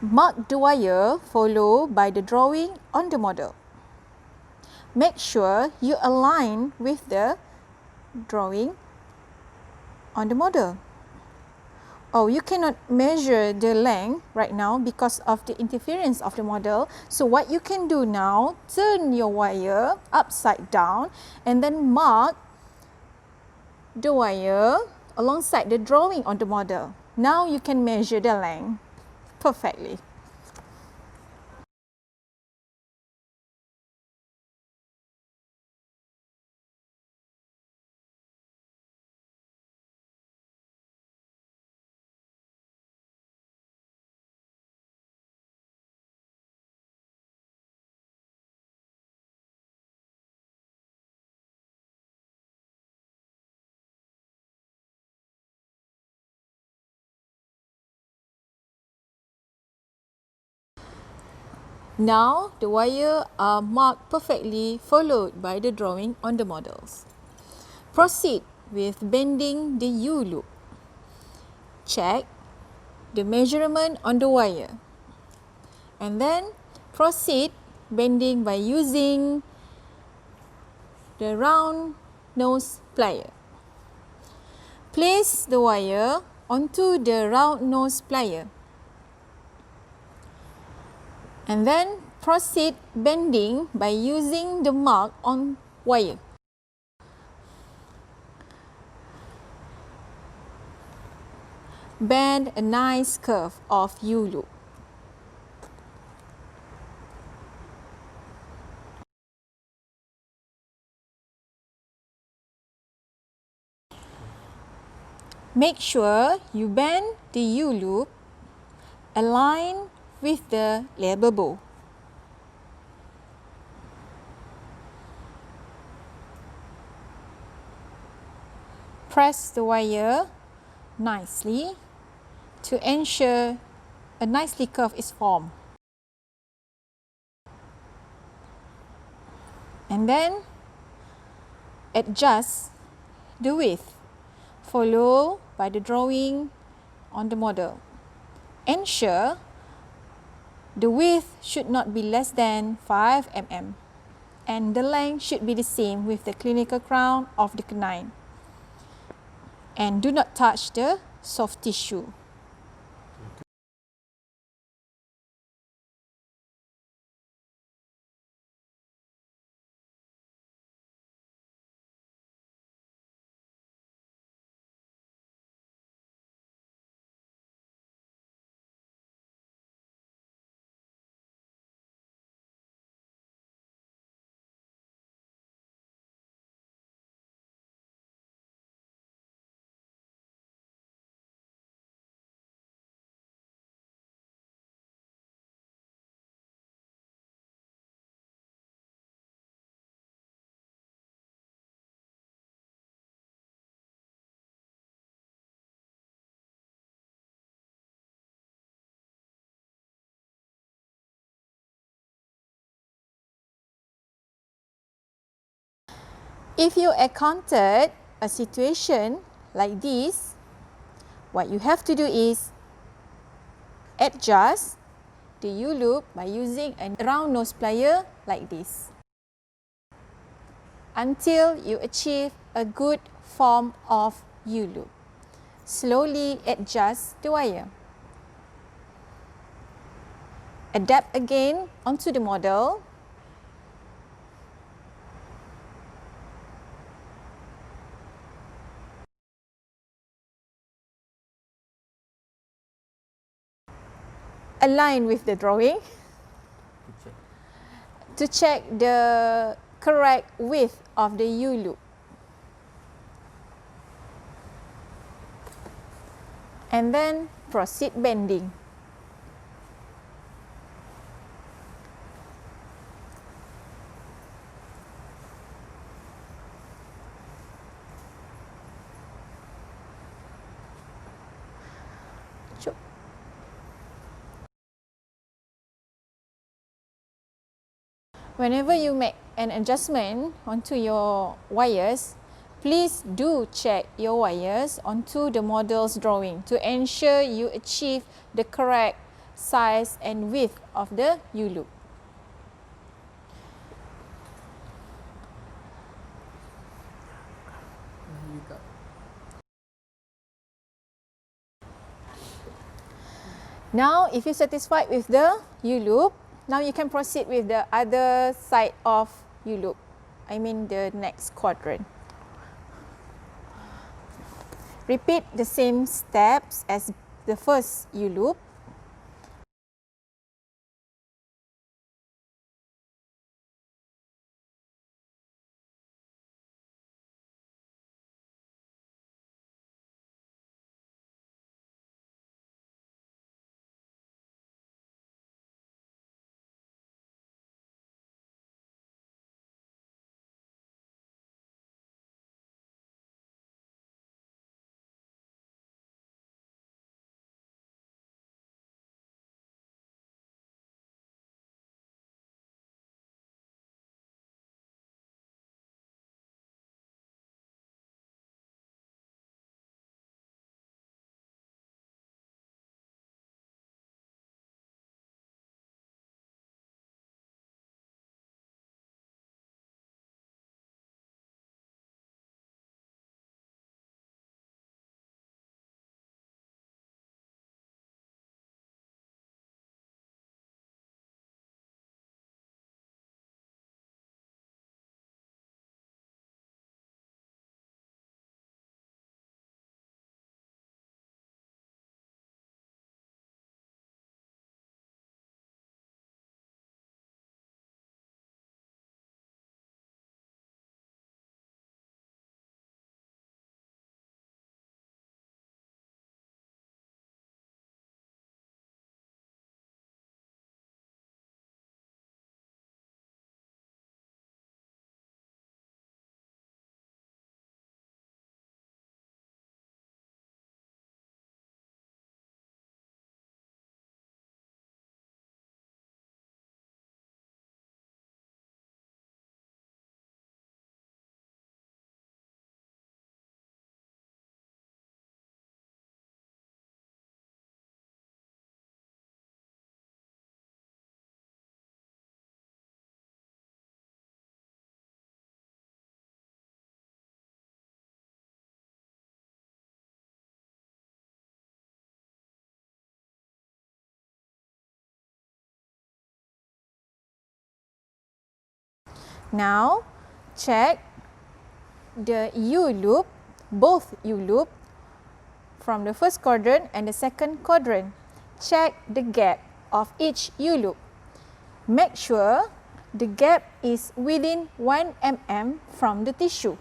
Mark the wire followed by the drawing on the model. Make sure you align with the drawing on the model. Oh, you cannot measure the length right now because of the interference of the model. So what you can do now, turn your wire upside down and then mark the wire alongside the drawing on the model. Now you can measure the length perfectly. Now, the wire are marked perfectly, followed by the drawing on the models. Proceed with bending the U-loop. Check the measurement on the wire. And then proceed bending by using the round nose plier. Place the wire onto the round nose plier. And then proceed bending by using the mark on wire. Bend a nice curve of U-loop. Make sure you bend the U-loop align with the labial bow. Press the wire nicely to ensure a nicely curve is formed. And then adjust the width, follow by the drawing on the model. Ensure the width should not be less than 5 mm and the length should be the same with the clinical crown of the canine. And do not touch the soft tissue. If you encountered a situation like this, what you have to do is adjust the U-loop by using a round nose plier like this until you achieve a good form of U-loop. Slowly adjust the wire. Adapt again onto the model. Align with the drawing to check the correct width of the U-loop. And then proceed bending. Whenever you make an adjustment onto your wires, please do check your wires onto the model's drawing to ensure you achieve the correct size and width of the U-loop. Now, if you're satisfied with the U-loop, now you can proceed with the other side of U-loop. I mean the next quadrant. Repeat the same steps as the first U-loop. Now, check the U-loop, both U-loop from the first quadrant and the second quadrant. Check the gap of each U-loop. Make sure the gap is within 1 mm from the tissue,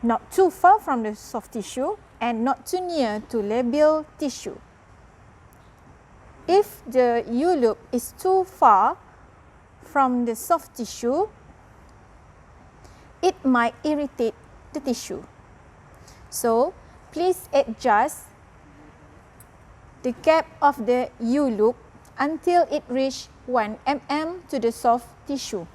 not too far from the soft tissue and not too near to labial tissue. If the U-loop is too far from the soft tissue, it might irritate the tissue. So, please adjust the gap of the U-loop until it reaches 1 mm to the soft tissue.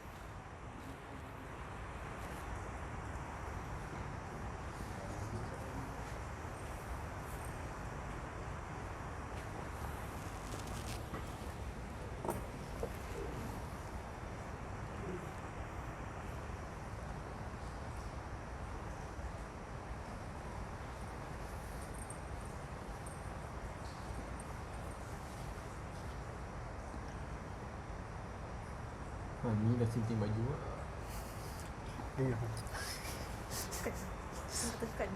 Ni dah sinting baju. Tekan.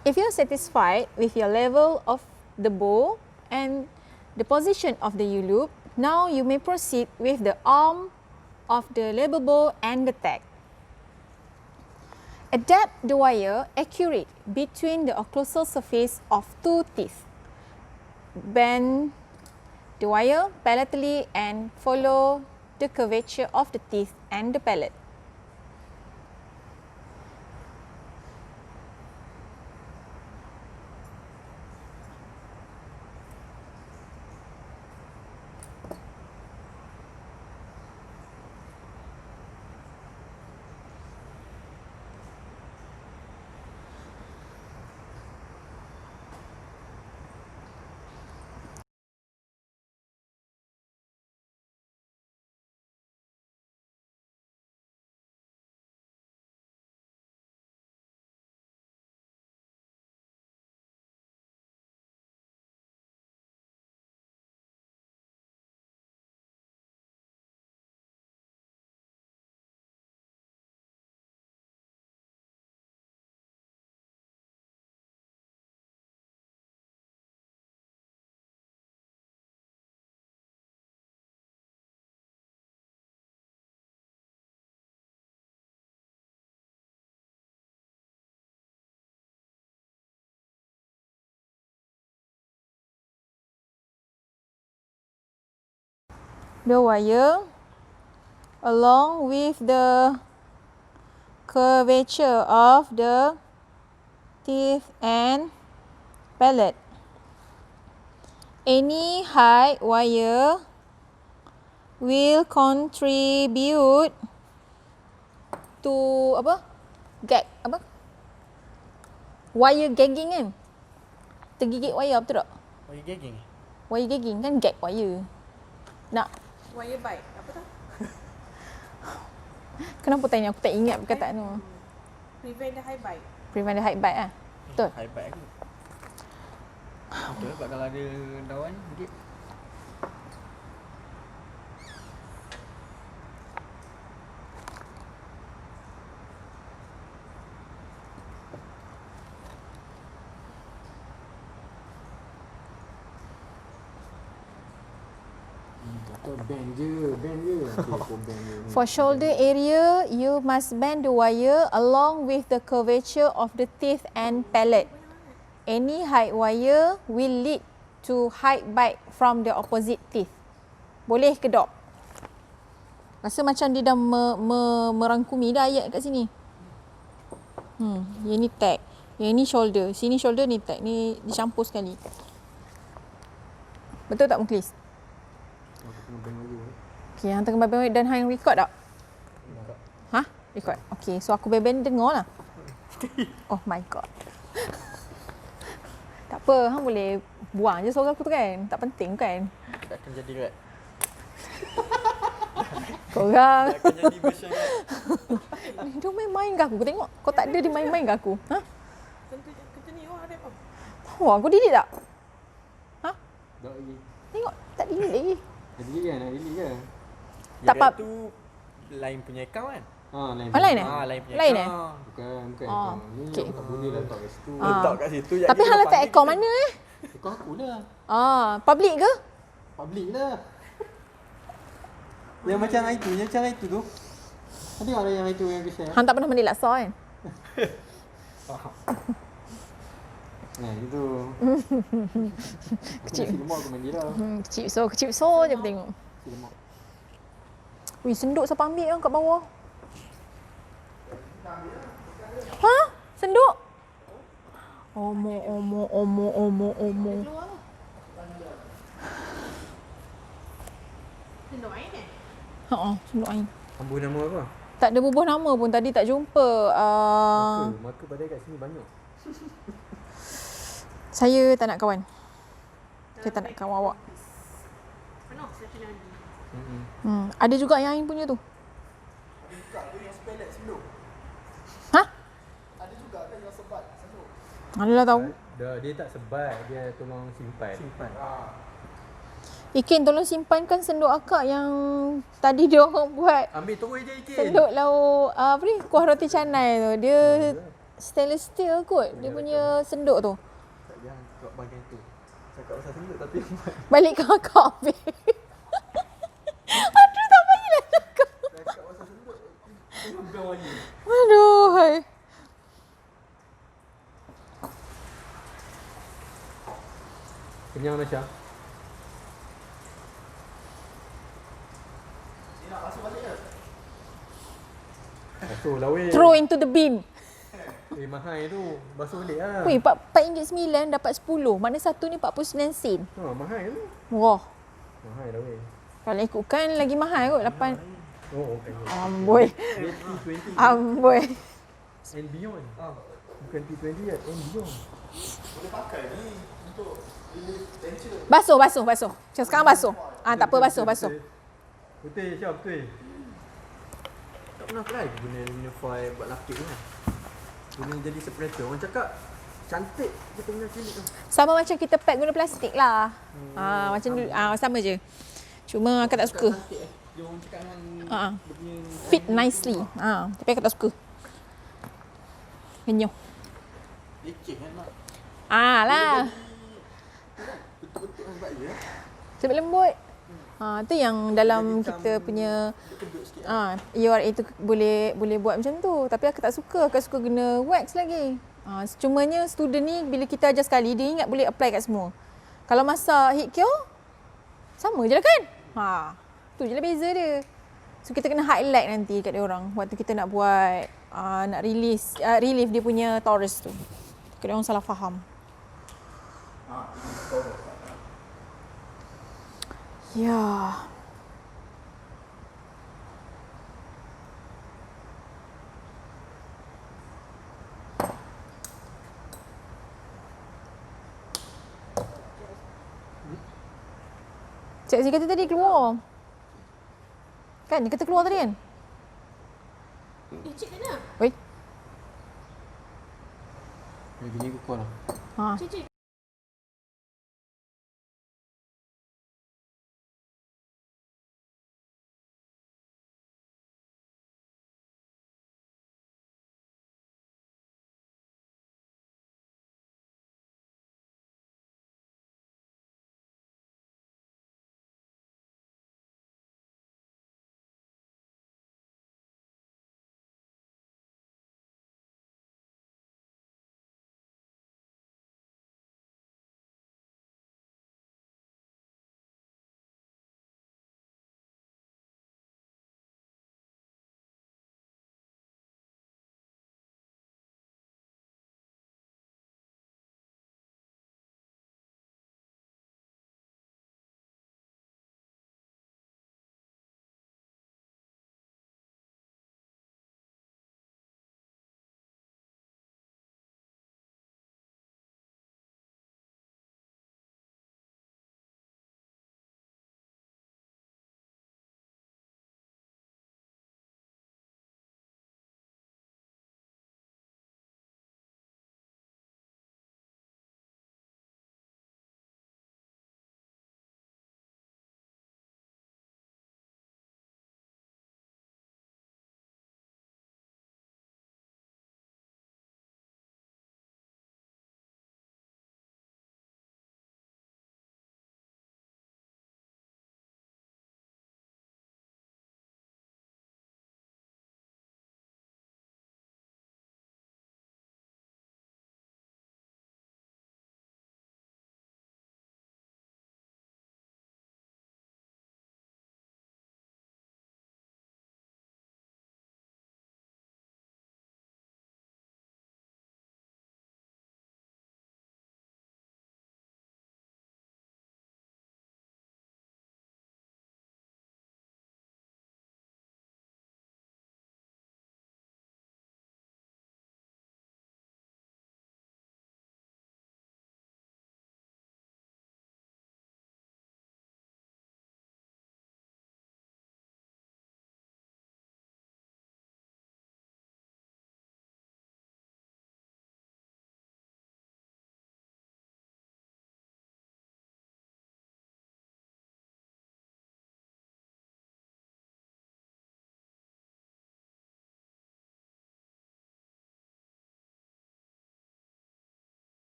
If you're satisfied with your level of the bow and the position of the U-loop, now you may proceed with the arm of the label bow and the tag. Adapt the wire accurate between the occlusal surface of two teeth. Bend the wire palatally and follow the curvature of the teeth and the palate. the wire along with the curvature of the teeth and palate. Any height wire will contribute to apa? Gag apa? Wire gagging kan? Tergigit wire, betul tak? Wire gagging? Wire gagging kan gag wire. Nak Wire bite. Apa tu? kenapa tanya aku tak ingat perkataan tu. Prevent the high bite. Prevent the height bite ah. Betul. High bite aku. Betul sebab kalau ada daun sikit. Bend je. For shoulder area, you must bend the wire along with the curvature of the teeth and palate. Any height wire will lead to height bite from the opposite teeth. Boleh ke dok? Rasa macam dia dah merangkumi dah ayat kat sini. Yang ni tag. Yang ni shoulder. Sini shoulder, ni tag. Ni dicampur sekali. Betul tak Muklis? Okay, hang tengah bend dan hang record tak? Ha? Record. Okay, so aku bend dengar lah. Oh my god. Tak apa, hang boleh buang je suara aku tu kan. Tak penting kan? Tak akan jadi rat. Korang. Tak akan jadi version rat. Dia main-main ke aku? Kau tengok. Kau tak ada dia main-main ke aku? Ha? Kata ni UR.A apa? Wah, kau delete tak? Ha? Tak lagi. Tengok, tak delete lagi. Delete kan? Nak delete ke? Tak apa. Tu lain punya account kan? Lain. Lain eh? Lain punya Lain account. Bukan Oh, Ni okay. tak boleh letak kat situ. Letak kat situ. Tapi hang letak akaun mana eh? Kau aku lah. Public ke? Public lah. Yang macam itu tu. Tengok ada yang itu yang aku share. Hang tak pernah mandi laksa kan? Nah, itu. Kecil. Nasi lemak aku mandi dah. Kecil so je aku tengok. Nasi lemak. Wih, senduk siapa ambil kan kat bawah? Ha? Senduk? Omo. Sendok air ni? Senduk air. Ambil nama apa? Tak ada bubuh nama pun, tadi tak jumpa. Maka pada kat sini banyak. Saya tak nak kawan. Saya tak nak kawan awak. Penuh session lagi. Ada juga yang Ain punya tu. Ada juga tu yang spellet sebelum. Ha? Ada juga kan yang sebat sebelum. Adalah tahu. Dia tak sebat, dia tolong simpan. Ikin tolong simpankan senduk akak yang tadi dia orang buat. Ambil terus je Ikin. Senduk lauk apa ni? Kuah roti canai tu. Dia stainless steel kot. Dia punya senduk tu. Tak jangan kat bahagian tu. Cakap pasal senduk tapi Balik ke akak ambil. Aduh, tak payahlah cakap. cakap pasal senduk. Tengok bukan wire. Aduh, hai. Kenyang Nasha. Ni nak basuh balik ke? Basuh lah weh. Throw into the bin. Mahal tu. Basuh balik lah. Weh, RM4.9 dapat 10. Mana satu ni 49 sen. Mahal tu. Wah. Mahal dah weh. Kalau ikutkan lagi mahal kot. 8. Oh, okay. Amboi. T20 Amboi. and beyond. Bukan T20 ya, and beyond. Boleh pakai ni untuk relief tension. Basuh. Macam sekarang basuh. Tak apa, basuh. Betul, Syah, betul. Tak pernah try guna aluminium foil buat lapik ni. Guna jadi separator. Orang cakap cantik dia punya kulit tu. Sama macam kita pack guna plastik lah. Macam dulu. Sama je. Cuma akak tak suka. Cantik Dia orang cakap memang dia punya Fit nicely. Tapi akak tak suka. Kenyuh. leceh kan mak. Lah. Betul-betul kan sebab dia. Sebab lembut. Tu yang dalam kita punya Kedut sikit. U.R.A tu boleh buat macam tu. Tapi aku tak suka. Aku suka guna wax lagi. Cumanya student ni bila kita ajar sekali, dia ingat boleh apply kat semua. Kalau masak heat cure, sama je lah kan? Tu je lah beza dia. So kita kena highlight nanti kat dia orang waktu kita nak buat nak relief dia punya torus tu. Dia orang salah faham. Ya. Cik Zee kata tadi keluar. Kan? Dia kata keluar tadi kan? Cik kena. Oi. Bini aku call lah. Ha. Cik.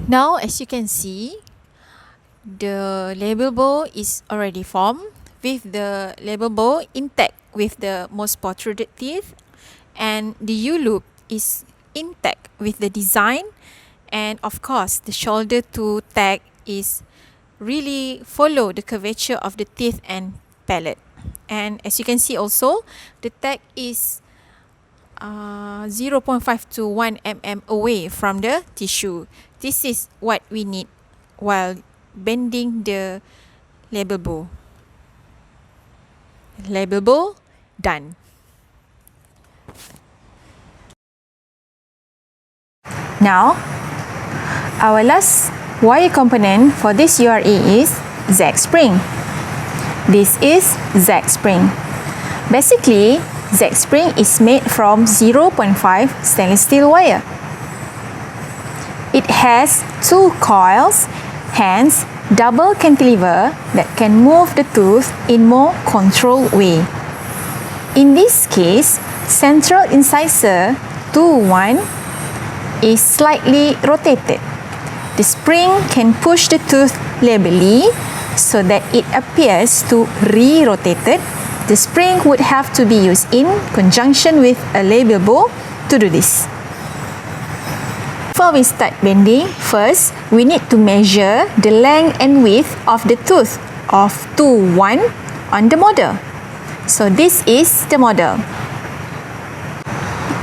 Now, as you can see, the labial bow is already formed with the labial bow intact with the most protruded teeth, and the U-loop is intact with the design, and of course the shoulder to tag is really follow the curvature of the teeth and palate. And as you can see also, the tag is 0.5 to 1 mm away from the tissue. This is what we need while bending the labial bow. Labial bow done. Now, our last wire component for this U.R.A is Z spring. This is Z spring. Basically, Z spring is made from 0.5 stainless steel wire. It has two coils, hence double cantilever that can move the tooth in more controlled way. In this case, central incisor 2-1 is slightly rotated. The spring can push the tooth labially so that it appears to re-rotated. The spring would have to be used in conjunction with a labial bow to do this. Before we start bending, first we need to measure the length and width of the tooth of 2-1 on the model. So this is the model.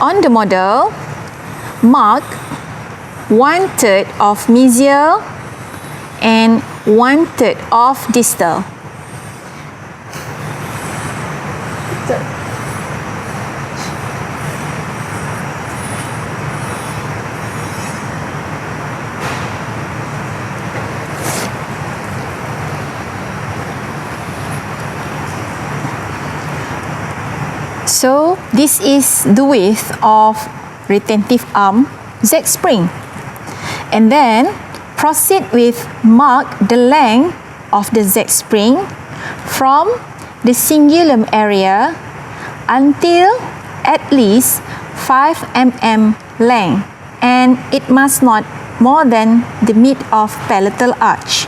On the model, mark 1/3 of mesial and 1/3 of distal. So this is the width of retentive arm Z spring. And then proceed with mark the length of the Z spring from the cingulum area until at least 5 mm length, and it must not more than the mid of palatal arch.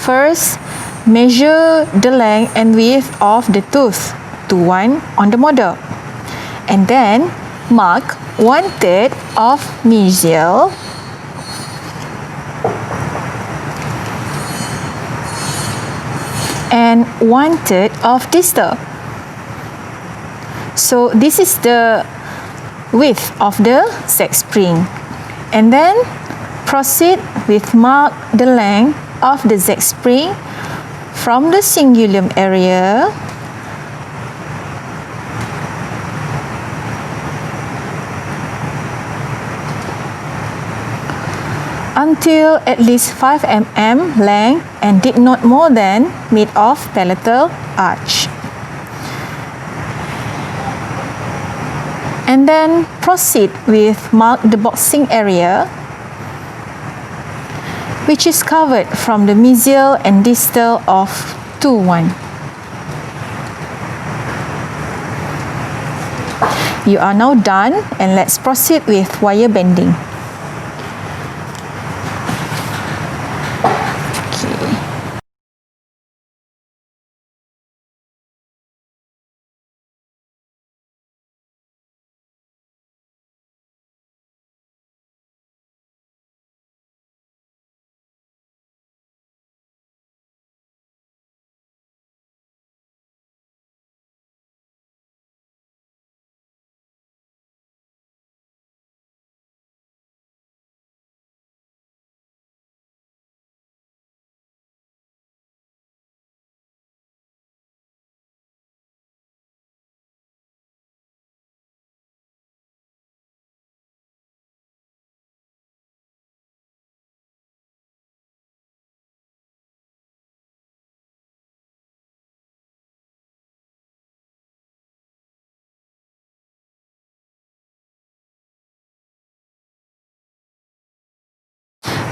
First, measure the length and width of the tooth to 1 on the model, and then mark 1/3 of mesial and 1/3 of distal. So this is the width of the Z spring, and then proceed with mark the length of the Z spring from the cingulum area until at least 5 mm length and did not more than mid of palatal arch. And then proceed with mark the boxing area, which is covered from the mesial and distal of 2-1. You are now done, and let's proceed with wire bending.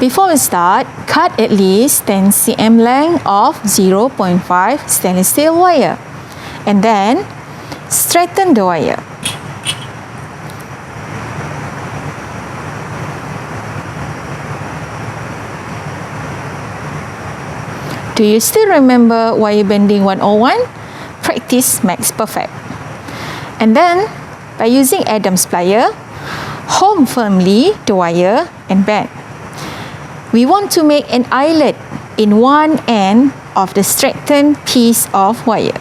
Before we start, cut at least 10 cm length of 0.5 stainless steel wire and then straighten the wire. Do you still remember wire bending 101? Practice makes perfect. And then, by using Adam's plier, hold firmly the wire and bend. We want to make an eyelet in one end of the straightened piece of wire.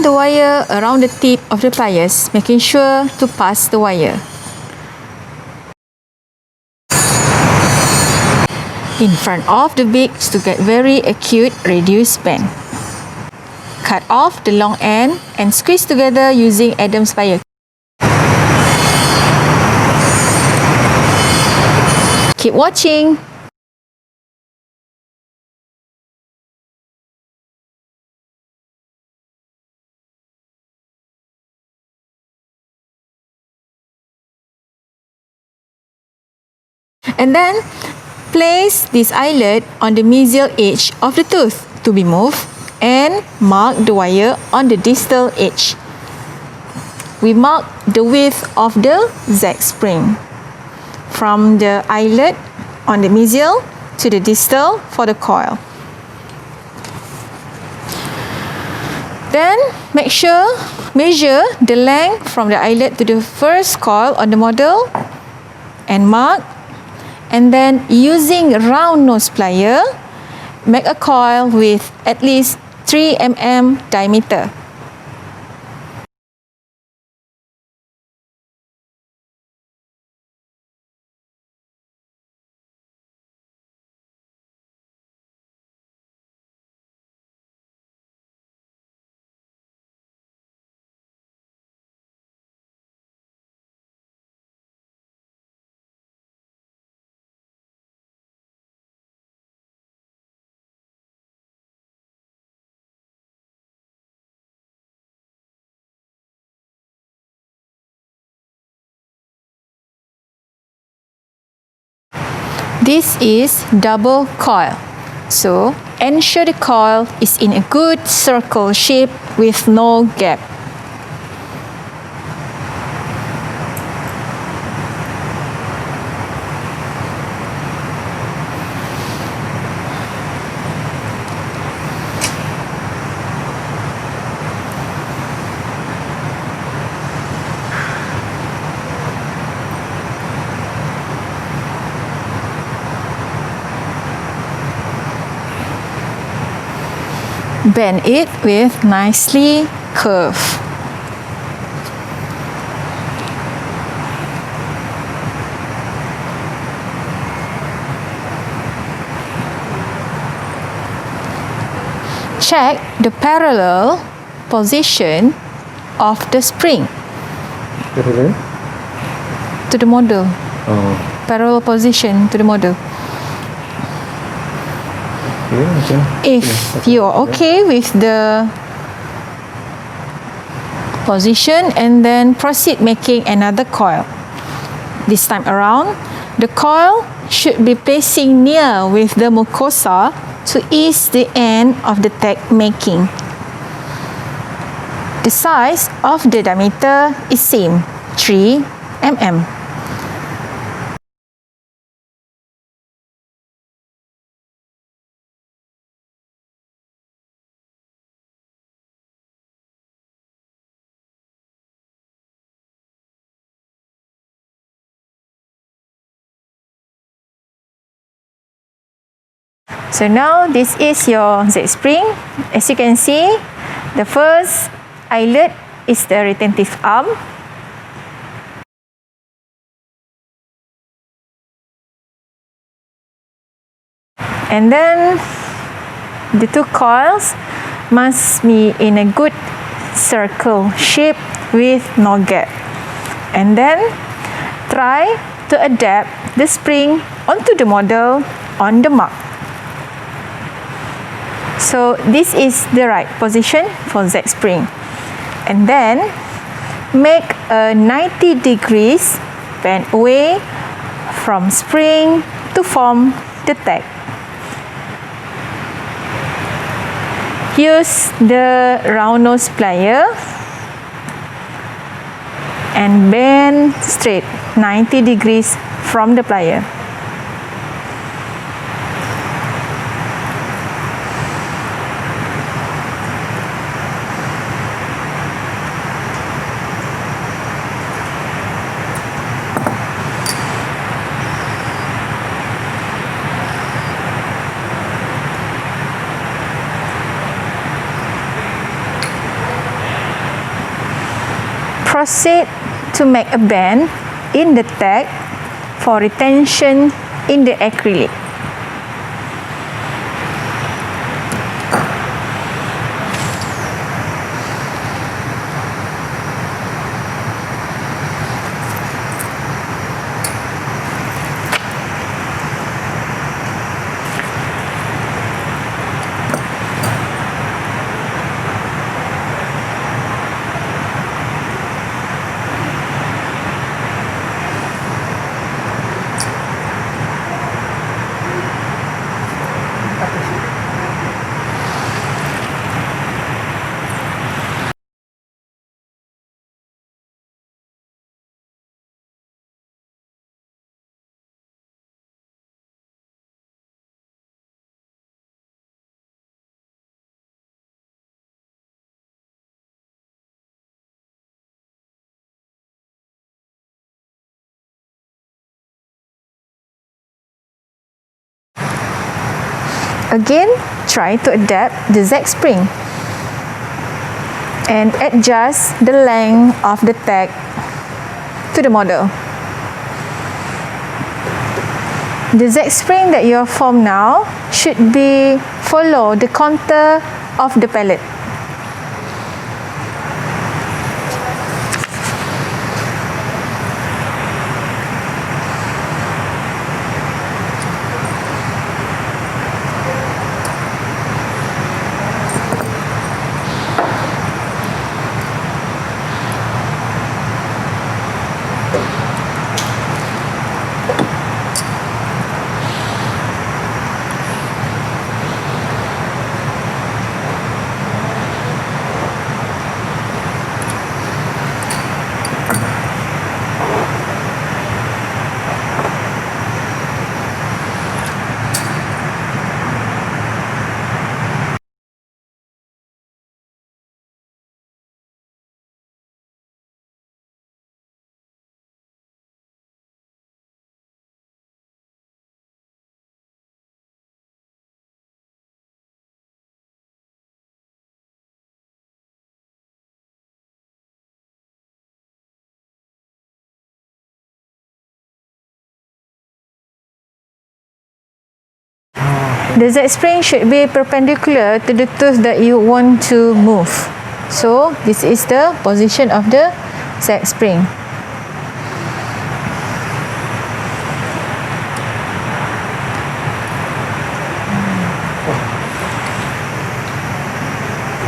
The wire around the tip of the pliers, making sure to pass the wire. In front of the beaks to get very acute reduced bend. Cut off the long end and squeeze together using Adam's plier. Keep watching. And then place this eyelet on the mesial edge of the tooth to be moved and mark the wire on the distal edge. We mark the width of the Z spring from the eyelet on the mesial to the distal for the coil. Then measure the length from the eyelet to the first coil on the model and mark. And then using round nose plier, make a coil with at least 3 mm diameter. This is double coil, so ensure the coil is in a good circle shape with no gap. Bend it with nicely curve. Check the parallel position of the spring to the model. Parallel position to the model. If you are okay with the position, and then proceed making another coil. This time around, the coil should be placing near with the mucosa to ease the end of the tag making. The size of the diameter is same, 3 mm. So now this is your Z spring. As you can see, the first eyelet is the retentive arm. And then the two coils must be in a good circle shape with no gap. And then try to adapt the spring onto the model on the mark. So this is the right position for Z spring. And then make a 90 degrees bend away from spring to form the tag. Use the round nose plier and bend straight 90 degrees from the plier. Proceed to make a bend in the tag for retention in the acrylic. Again, try to adapt the Z spring and adjust the length of the tag to the model. The Z spring that you have formed now should be follow the contour of the palette. The Z spring should be perpendicular to the tooth that you want to move. So this is the position of the Z spring.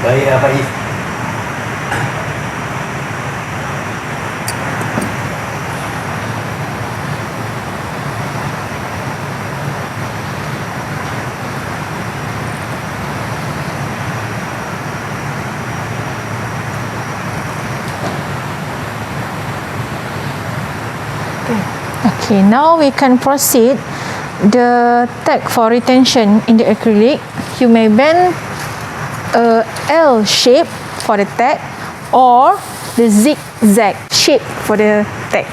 Baik Pak Is. Okay, now we can proceed the tag for retention in the acrylic. You may bend a L shape for the tag or the zigzag shape for the tag.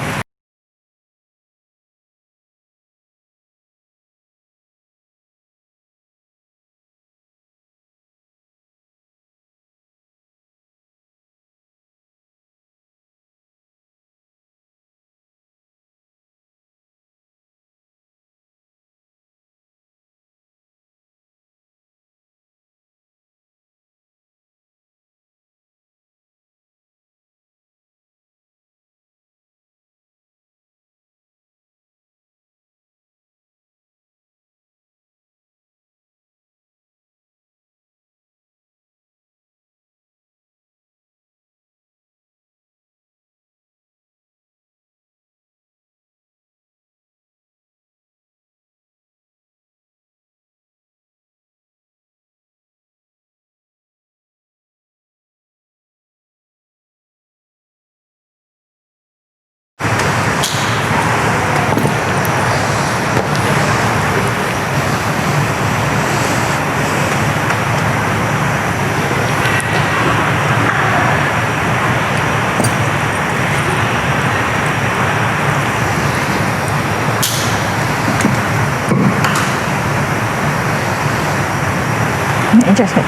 Adjust it.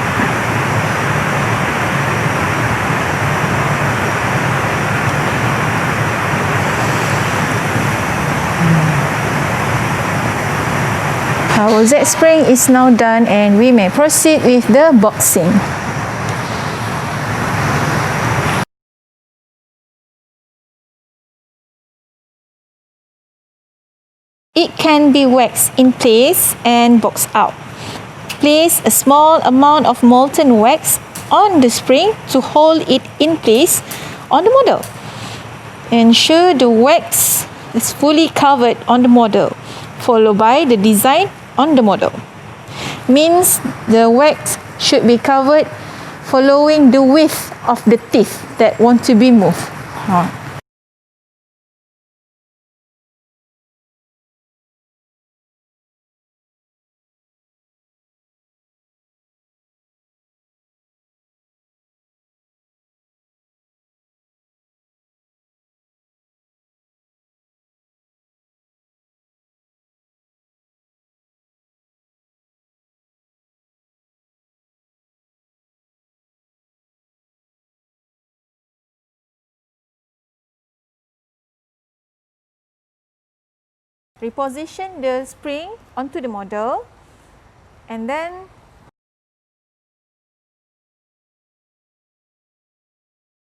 Our Z spring is now done and we may proceed with the boxing. It can be waxed in place and boxed out. Place a small amount of molten wax on the spring to hold it in place on the model. Ensure the wax is fully covered on the model, followed by the design on the model. Means the wax should be covered following the width of the teeth that want to be moved. Reposition the spring onto the model and then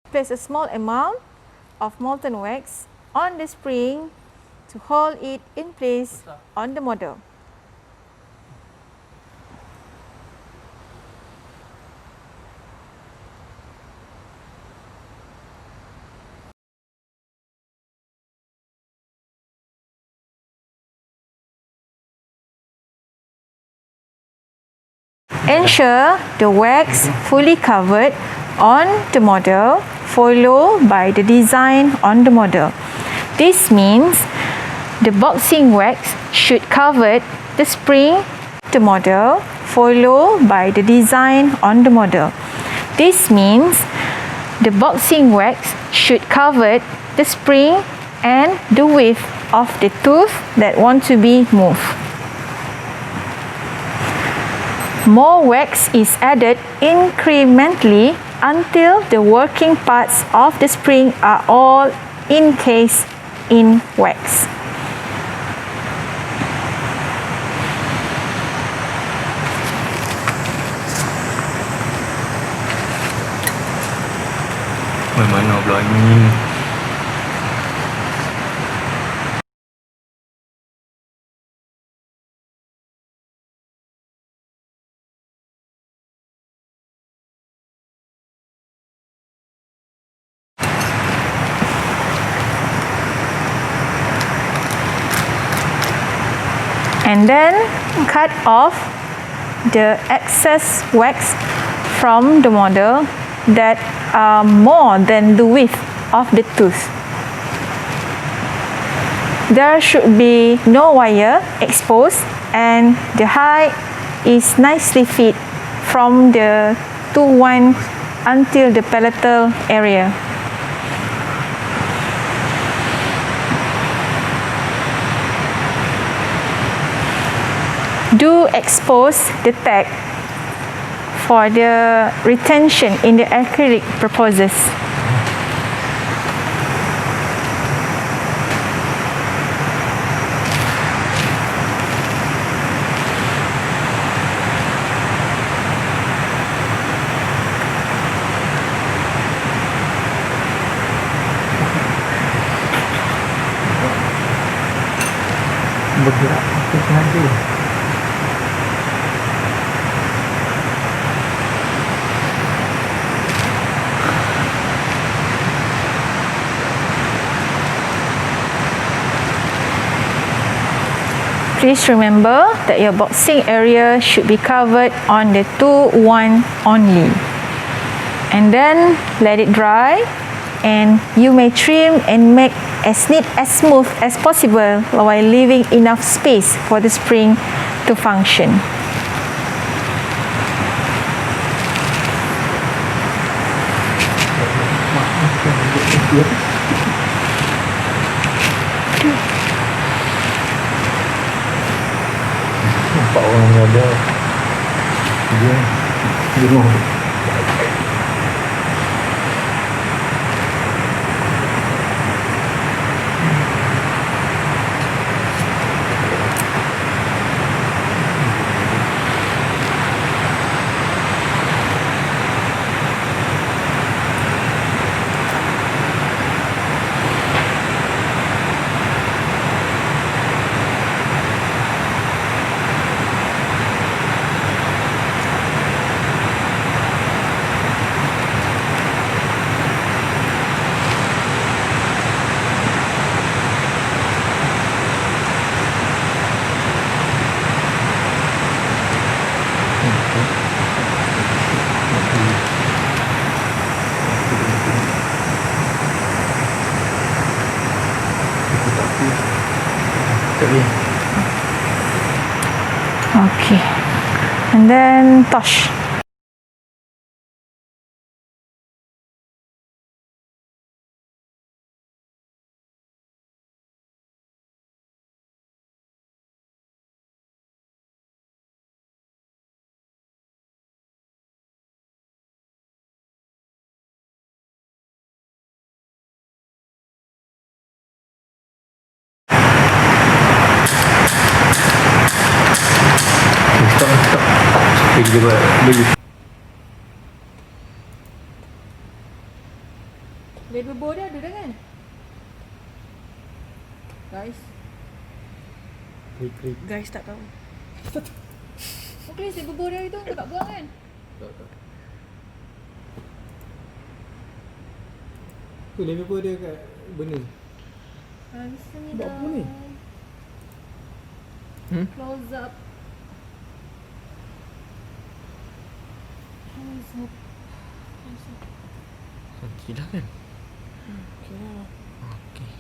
place a small amount of molten wax on the spring to hold it in place on the model. Ensure the wax fully covered on the model, followed by the design on the model. This means the boxing wax should cover the spring, the model, followed by the design on the model. This means the boxing wax should cover the spring and the width of the tooth that want to be moved. More wax is added incrementally until the working parts of the spring are all encased in wax. Mana pula ni? And then cut off the excess wax from the model that are more than the width of the tooth. There should be no wire exposed and the height is nicely fit from the tooth one until the palatal area. Do expose the tag for the retention in the acrylic purposes. Bergerak aku sengaja. Please remember that your boxing area should be covered on the tooth one only. And then let it dry and you may trim and make as neat as smooth as possible while leaving enough space for the spring to function. Nampak orang ada dia Jenuh. Okay. And then Tosh. Stop. Supaya dia buat beli. Label board dia ada dah kan? Guys tak tahu. Okay, label board dia itu tak buang kan? Tu level apa dia kat benda? Sini Buat apa ni? Close up. Tidak kan? Okay lah. Okey.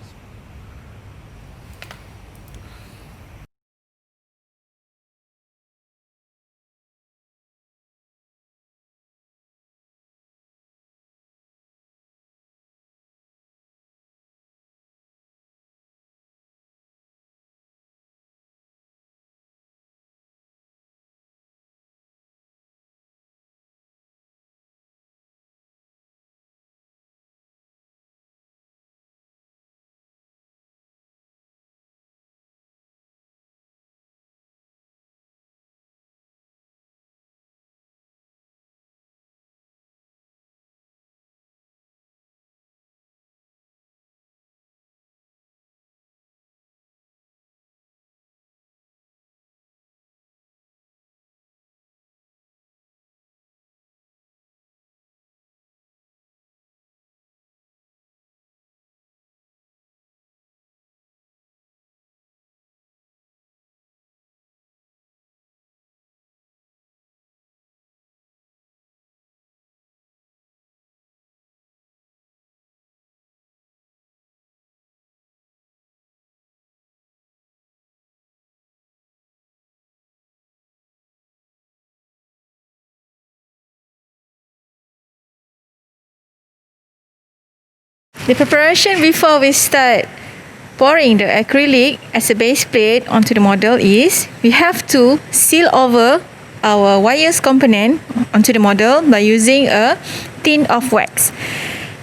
The preparation before we start pouring the acrylic as a base plate onto the model is we have to seal over our wires component onto the model by using a tin of wax.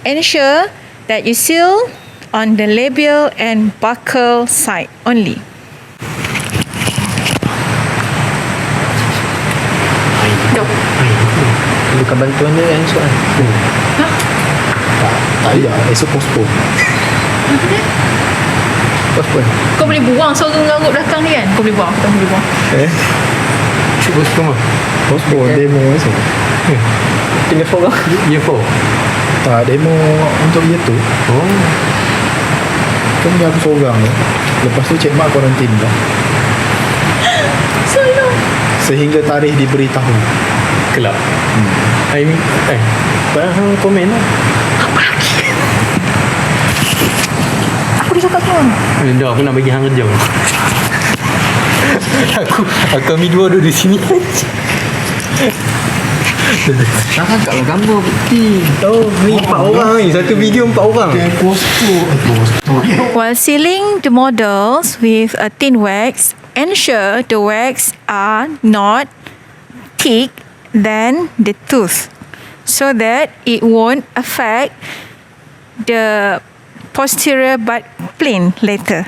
Ensure that you seal on the labial and buckle side only. Bukan bantuan dia yang soal. Tak ada, esok postpone. Postpone. Kau boleh buang sorang ngarut belakang ni kan? Kau boleh buang, kau boleh buang. Cuba postpone lah. Postpone demo esok. Kena form lah. Year 4. Tak, demo untuk year 2. Oh. Kan ni aku seorang ni. Lepas tu cik mak quarantine lah. So you know. Sehingga tarikh diberitahu. Kelab. Barang komen lah. Aku cakap tu. Dah, aku nak bagi hang kerja. Aku ambil dua di sini. Jangan kat gambar bukti. Oh, ni 4 orang ni. Satu video 4 orang. While sealing the models with a thin wax, ensure the wax are not thick than the tooth, so that it won't affect the posterior bite plane later.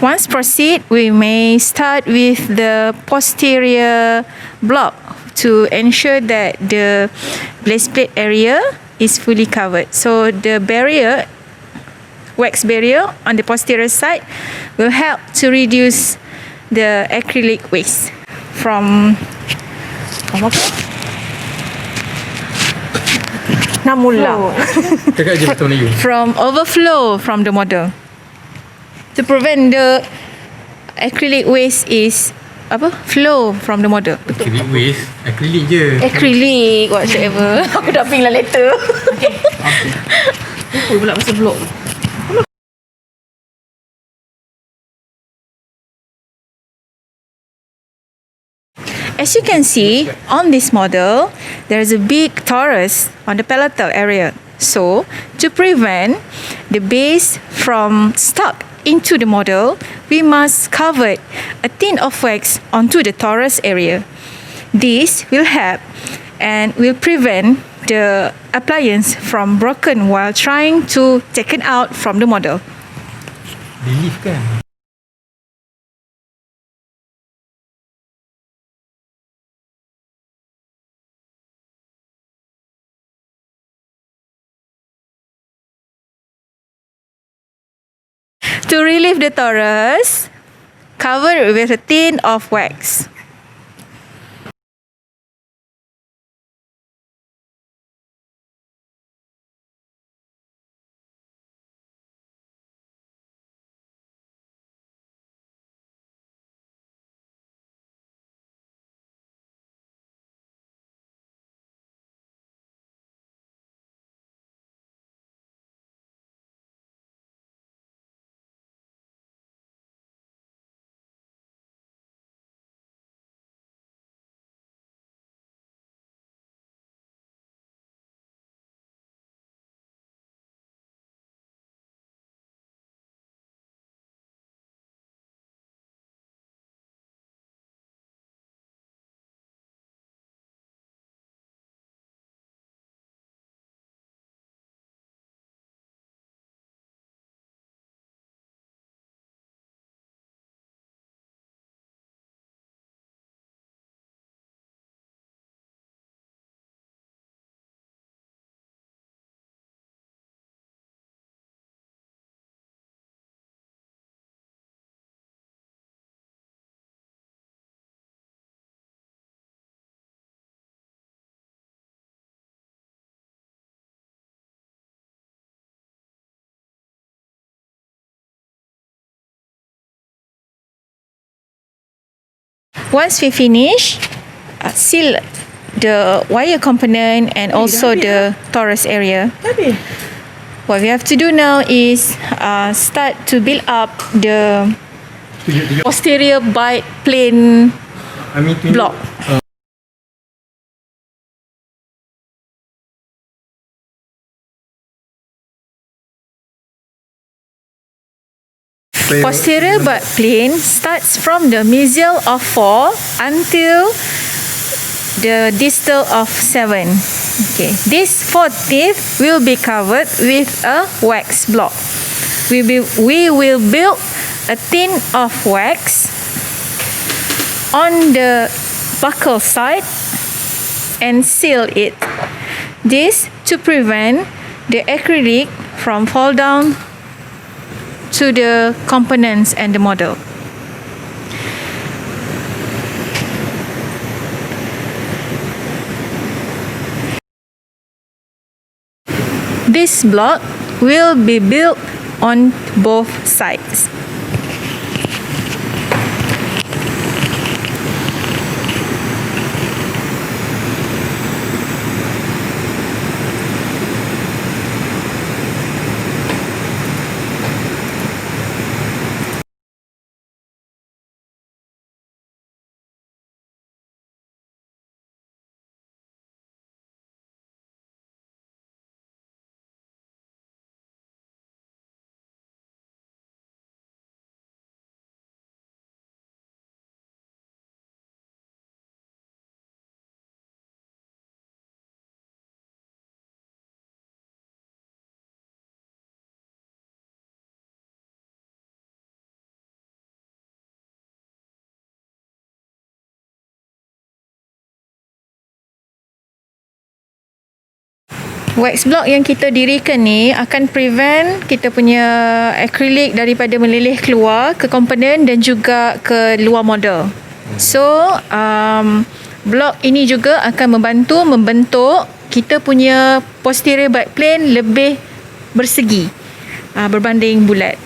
Once proceed, we may start with the posterior block to ensure that the base plate area is fully covered. So the barrier, wax barrier on the posterior side, will help to reduce the acrylic waste from apa? Namula. Cakap je betul Melayu. From overflow from the model. To prevent the acrylic waste is apa? Flow from the model. Acrylic waste. Acrylic je. Acrylic whatsoever. Aku dah ping lah later. Lupa pula pasal blok. As you can see, on this model, there is a big torus on the palatal area. So, to prevent the base from stuck into the model, we must cover a tin of wax onto the torus area. This will help and will prevent the appliance from broken while trying to take it out from the model. Relief kan? To relieve the torus, cover it with a tin of wax. Once we finish, seal the wire component and also the torus area. What we have to do now is start to build up the posterior bite plane block. Posterior bite plane starts from the mesial of 4 until the distal of 7. Okay, this 4 teeth will be covered with a wax block. We will build a tin of wax on the buccal side and seal it. This to prevent the acrylic from fall down to the components and the model. This block will be built on both sides. Wax block yang kita dirikan ni akan prevent kita punya akrilik daripada meleleh keluar ke komponen dan juga ke luar model. So, block ini juga akan membantu membentuk kita punya posterior backplane lebih bersegi berbanding bulat.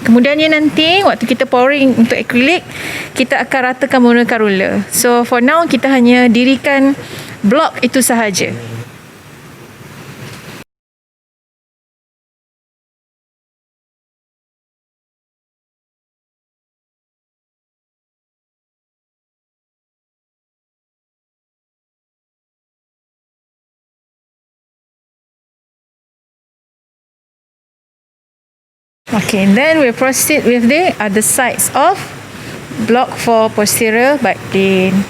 Kemudiannya nanti waktu kita pouring untuk akrilik, kita akan ratakan menggunakan ruler. So, for now kita hanya dirikan block itu sahaja. Okay, then we proceed with the other sides of block for posterior backplane.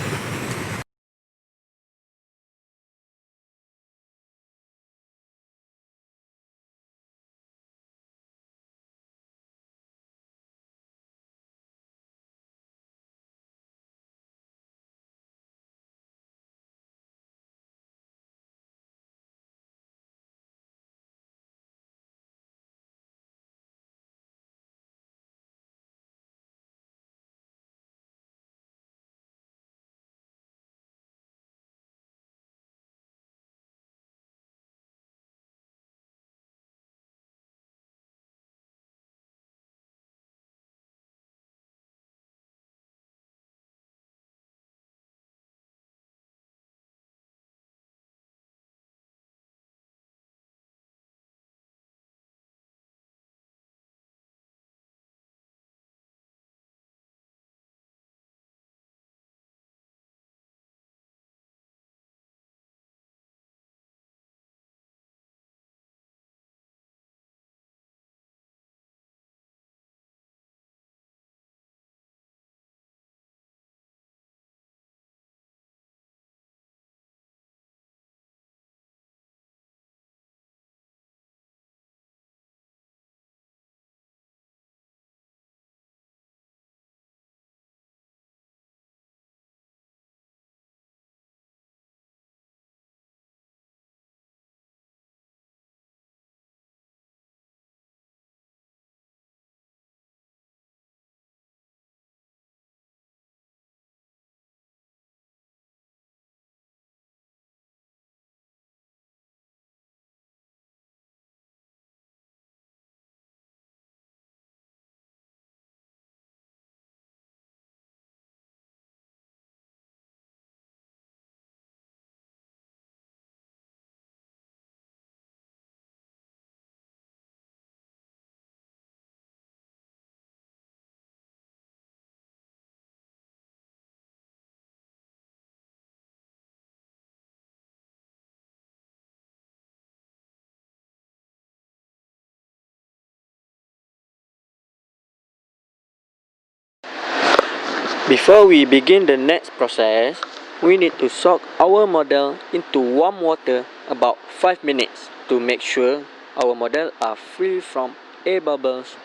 Before we begin the next process, we need to soak our model into warm water about 5 minutes to make sure our model are free from air bubbles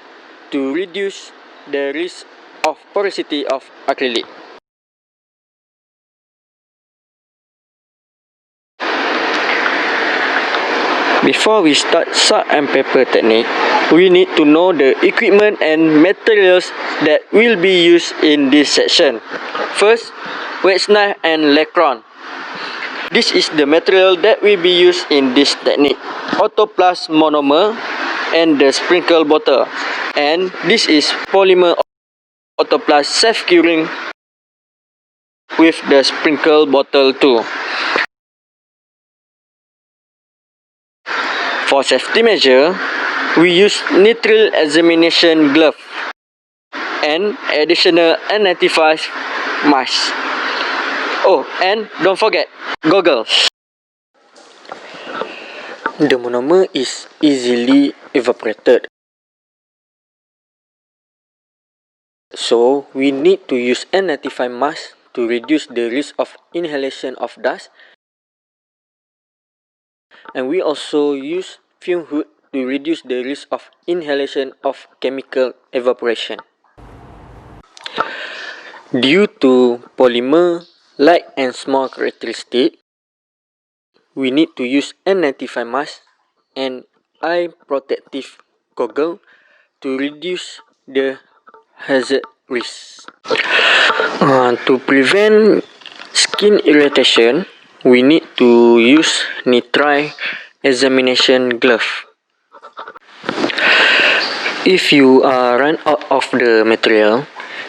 to reduce the risk of porosity of acrylic. Before we start salt and pepper technique, we need to know the equipment and materials that will be used in this section. First, wax knife and lacron. This is the material that will be used in this technique. Autoplus monomer and the sprinkle bottle. And this is polymer autoplus self-curing with the sprinkle bottle too. For safety measure, we use nitrile examination glove and additional N95 mask. Oh, and don't forget goggles. The monomer is easily evaporated, so we need to use N95 mask to reduce the risk of inhalation of dust. And we also use fume hood to reduce the risk of inhalation of chemical evaporation. Due to polymer light and small characteristic, we need to use N95 mask and eye protective goggle to reduce the hazard risk. To prevent skin irritation, we need to use nitrile examination glove. If you run out of the material,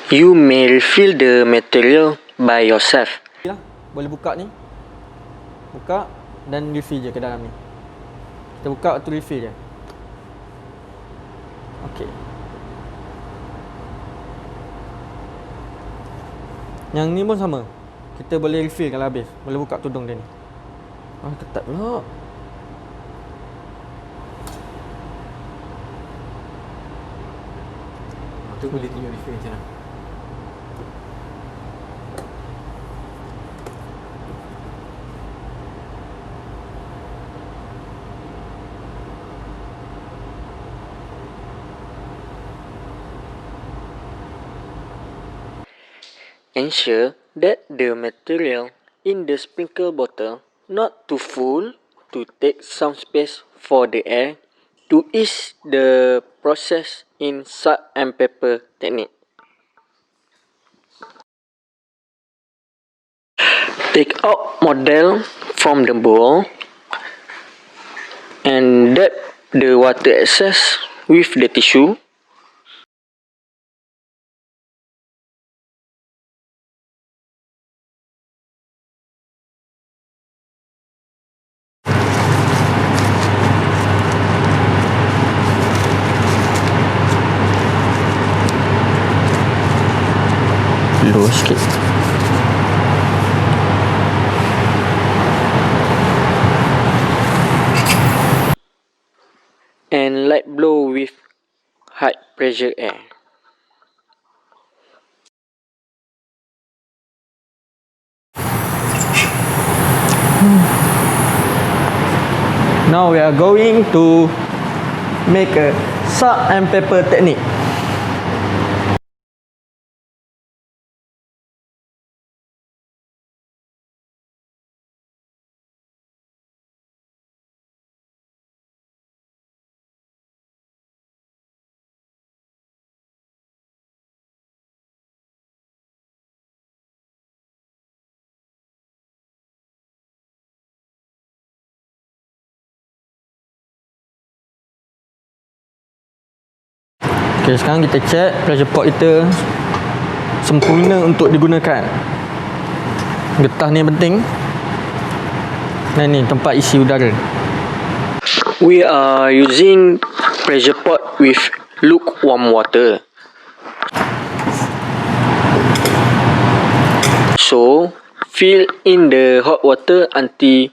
you may refill the material by yourself. Boleh buka ni. Buka dan refill je ke dalam ni. Kita buka tu refill je. Okey. Yang ni pun sama. Kita boleh refill kalau habis. Boleh buka tudung dia ni. Ketat pula. Tu boleh tunjuk refill macam mana? Ensure that the material in the sprinkle bottle not too full to take some space for the air to ease the process in salt and pepper technique. Take out model from the bowl and dab the water excess with the tissue. Low sikit. And light blow with high pressure air. Now we are going to make a salt and pepper technique. Okay, sekarang kita check pressure pot kita sempurna untuk digunakan. Getah ni yang penting. Dan ni tempat isi udara. We are using pressure pot with lukewarm water. So, fill in the hot water until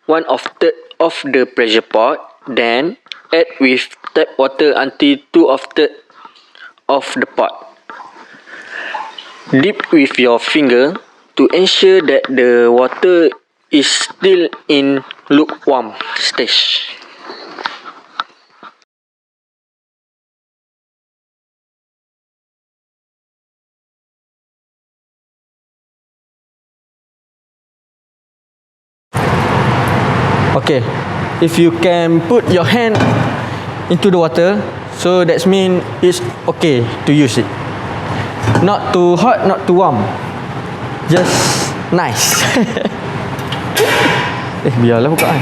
1/3 of the pressure pot. Then, add with tap water until 2/3 of the pot. Dip with your finger to ensure that the water is still in lukewarm stage. Okay, if you can put your hand into the water, so that means it's okay to use it. Not too hot, not too warm. Just nice. Biarlah buka kan.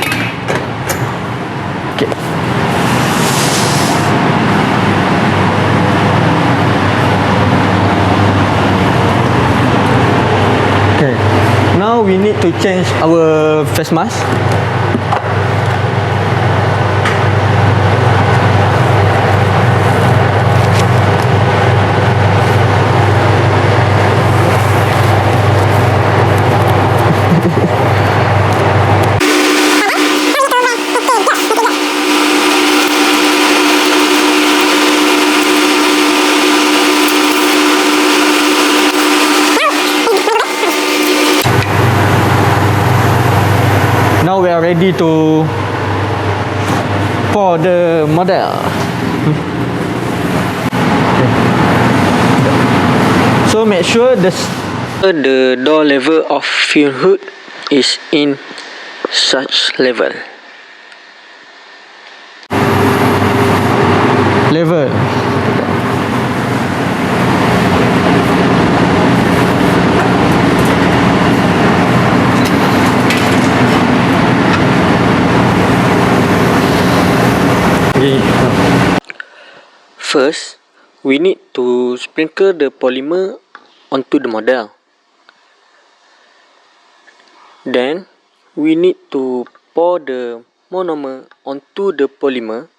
Okay. Okay. Now we need to change our face mask. Now we are ready to pour the model. Okay. So make sure the The door level of fuel hood is in such level. Level. Okay. First, we need to sprinkle the polymer onto the model. Then, we need to pour the monomer onto the polymer.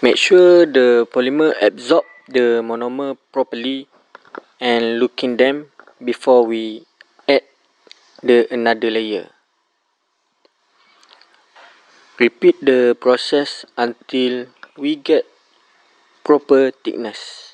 Make sure the polymer absorb the monomer properly and looking them before we add the another layer. Repeat the process until we get proper thickness.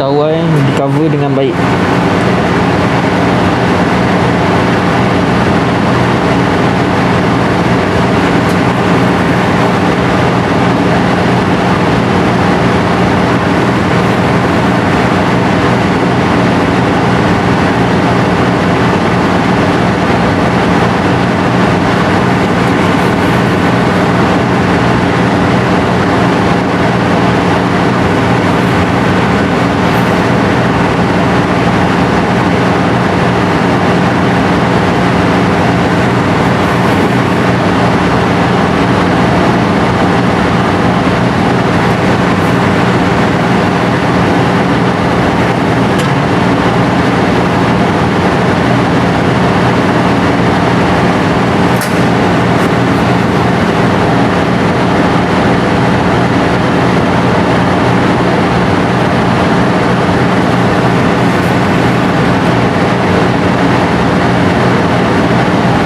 Dawai di cover dengan baik.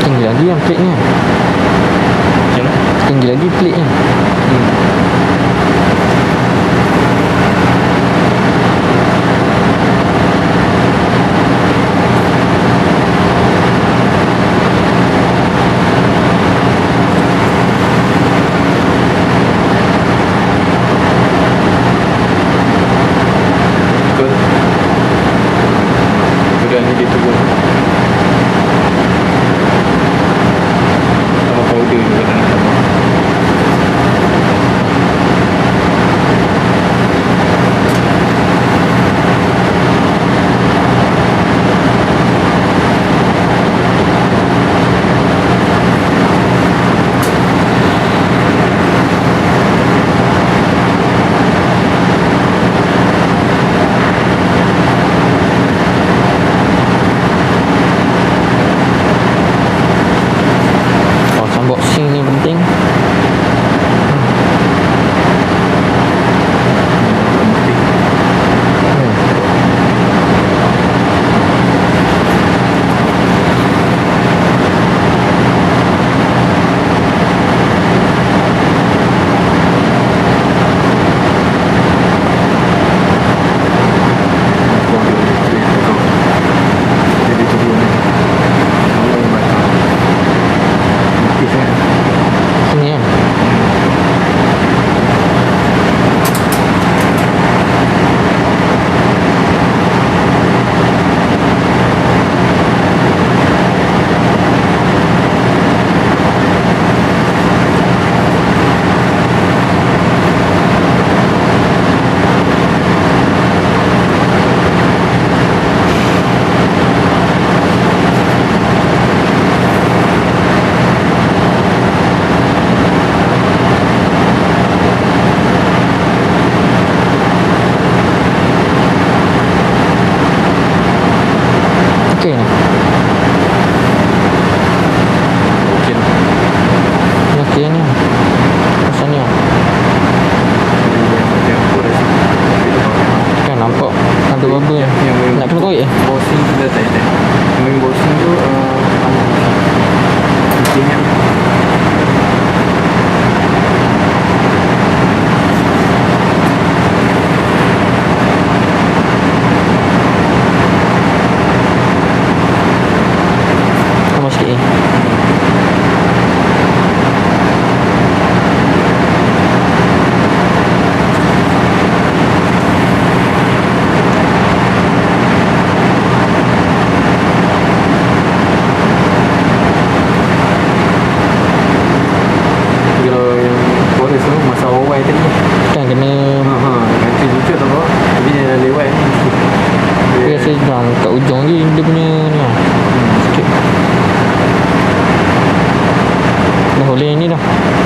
Tinggi lagi yang plate-nya. Macam mana? Tinggi lagi plate-nya. Betul. Sudah ni dia turun. Sama powder juga dalam sama.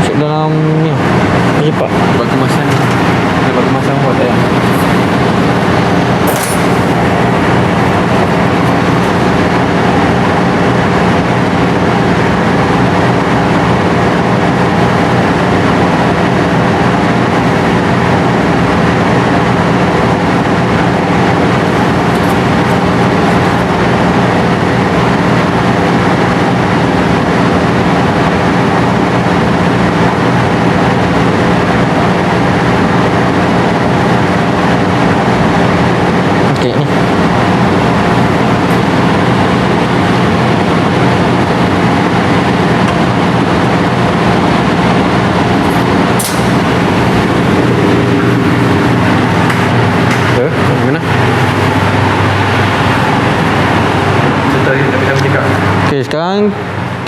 masuk dalam ni. Cepat. Buat kemasan. Buat kemasan buat tak ya? Okey ni. Gimana? Okey, sekarang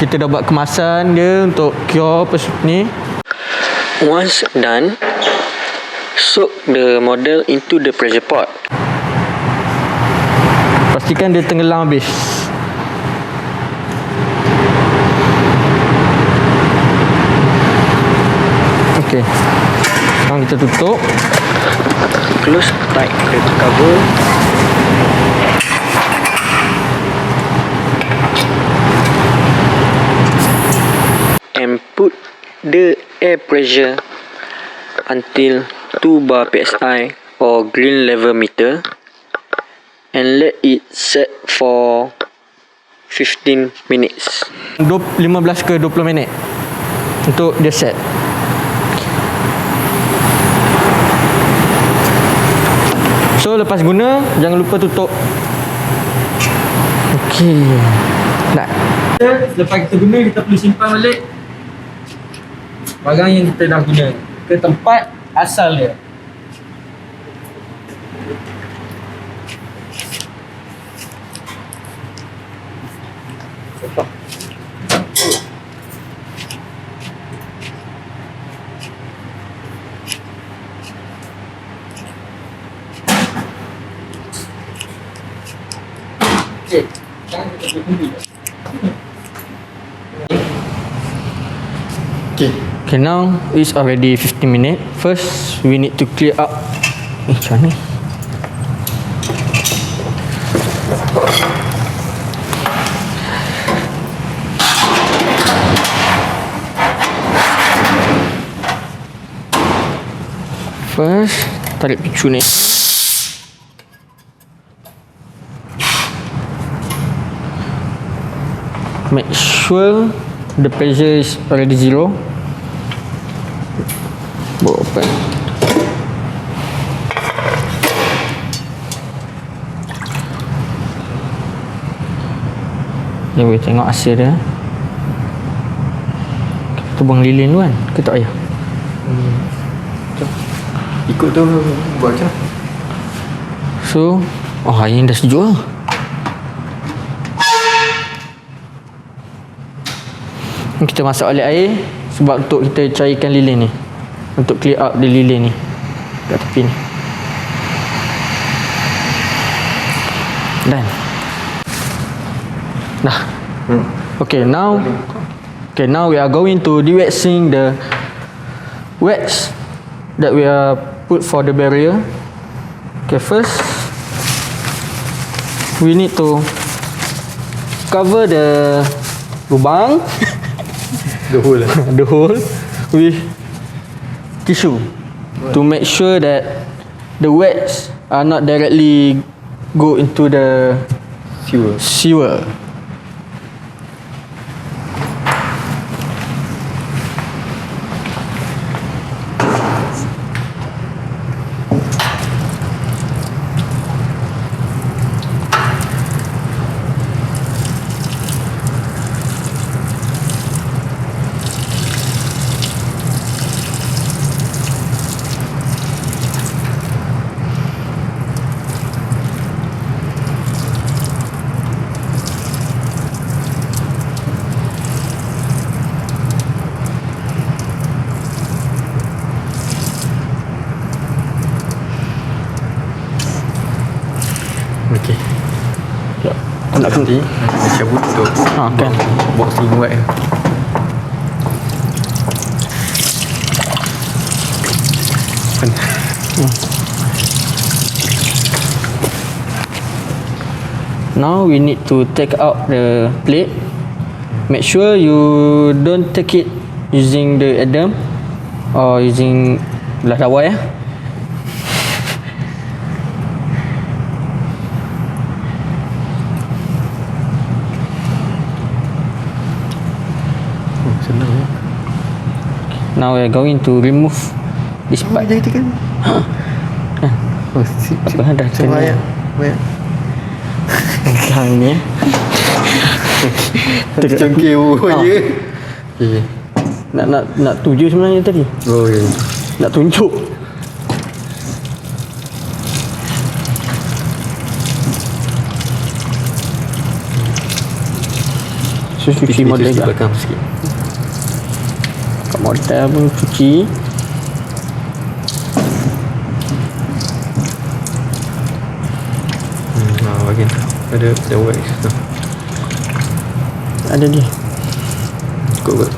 kita dah buat kemasan dia untuk cure ni. Once done, soak the model into the pressure pot. Pastikan dia tenggelam habis. Okey. Sekarang kita tutup. Close tight the cover. And put the air pressure until 2 bar PSI or green level meter, and let it set for 15 minutes. 15 ke 20 minit untuk dia set. So lepas guna jangan lupa tutup. Okey. Dah. Lepas kita guna kita perlu simpan balik barang yang kita dah guna ke tempat asal dia. Okey, sekarang kita tunggu. Okay, now it's already 15 minutes. First, we need to clear up. Macam ni. First, tarik picu ni. Make sure the pressure is already zero. Open. Ni boleh tengok hasil dia. Kita buang lilin dulu kan? Ke tak payah? Ikut tu buat macam. So, oh air dah sejuk lah. Kita masak balik air sebab untuk kita cairkan lilin ni, untuk clear up the lilin ni kat tepi ni. Done. Dah. Okay, now we are going to de-waxing the wax that we are put for the barrier. Okay, first we need to cover the lubang the hole with tissue to make sure that the wax are not directly go into the sewer. Okey. Ya. Nak Nanti cabut untuk kan. boxing wax. Now we need to take out the plate. Make sure you don't take it using the Adam or using Lavalier. Senang ya. Now we are going to remove this part. Jadi tekan. Oh, sip. Apa dah kena? Banyak. Banyak. Pegang ni. Tercengkir wire. Okay. Nak tuju sebenarnya tadi. Oh ya. Nak tunjuk. So cuci model Cuci juga. belakang sikit. Kat model pun cuci. Bagian ada wax tu. Ada dia. Cukup kot.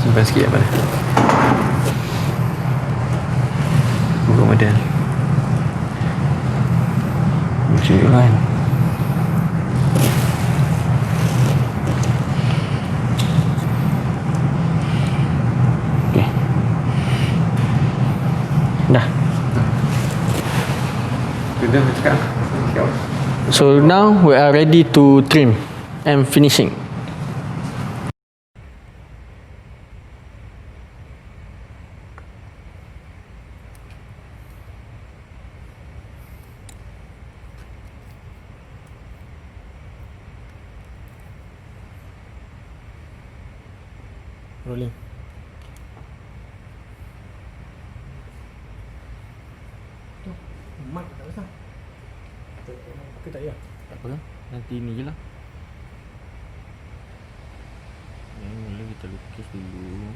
Simpan sikit yang mana. Buka model. Macam tu kan. Okay. Dah. Sudah cakap. So now we are ready to trim and finishing. Rolling. Mat tak usah. Ke tak ya? Tak apa, nanti ni je lah. Yang mula kita lukis dulu.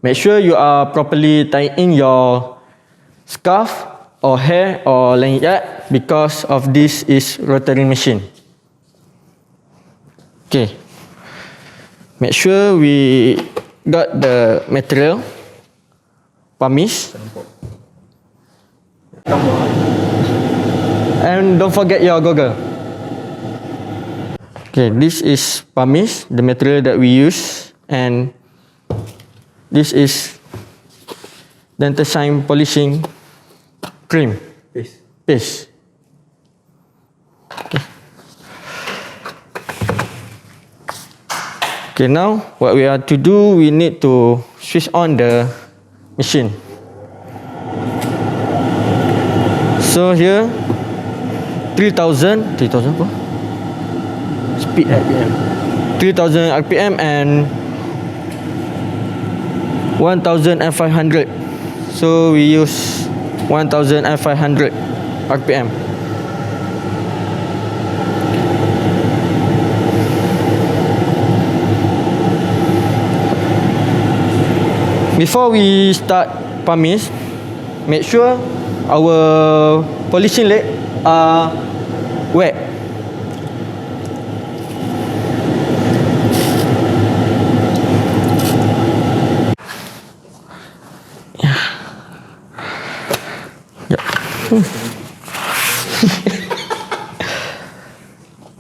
Make sure you are properly tying in your scarf or hair or lanyard because of this is rotary machine. Okay. Make sure we got the material, pumice, and don't forget your goggle. Okay, this is pumice, the material that we use, and this is dental shine polishing cream. Paste. Okay, now what we are to do, we need to switch on the machine. So here 3000 apa? Speed RPM. 3000 RPM and 1500. So we use 1500 RPM. Before we start pumice, make sure our polishing leg are wet.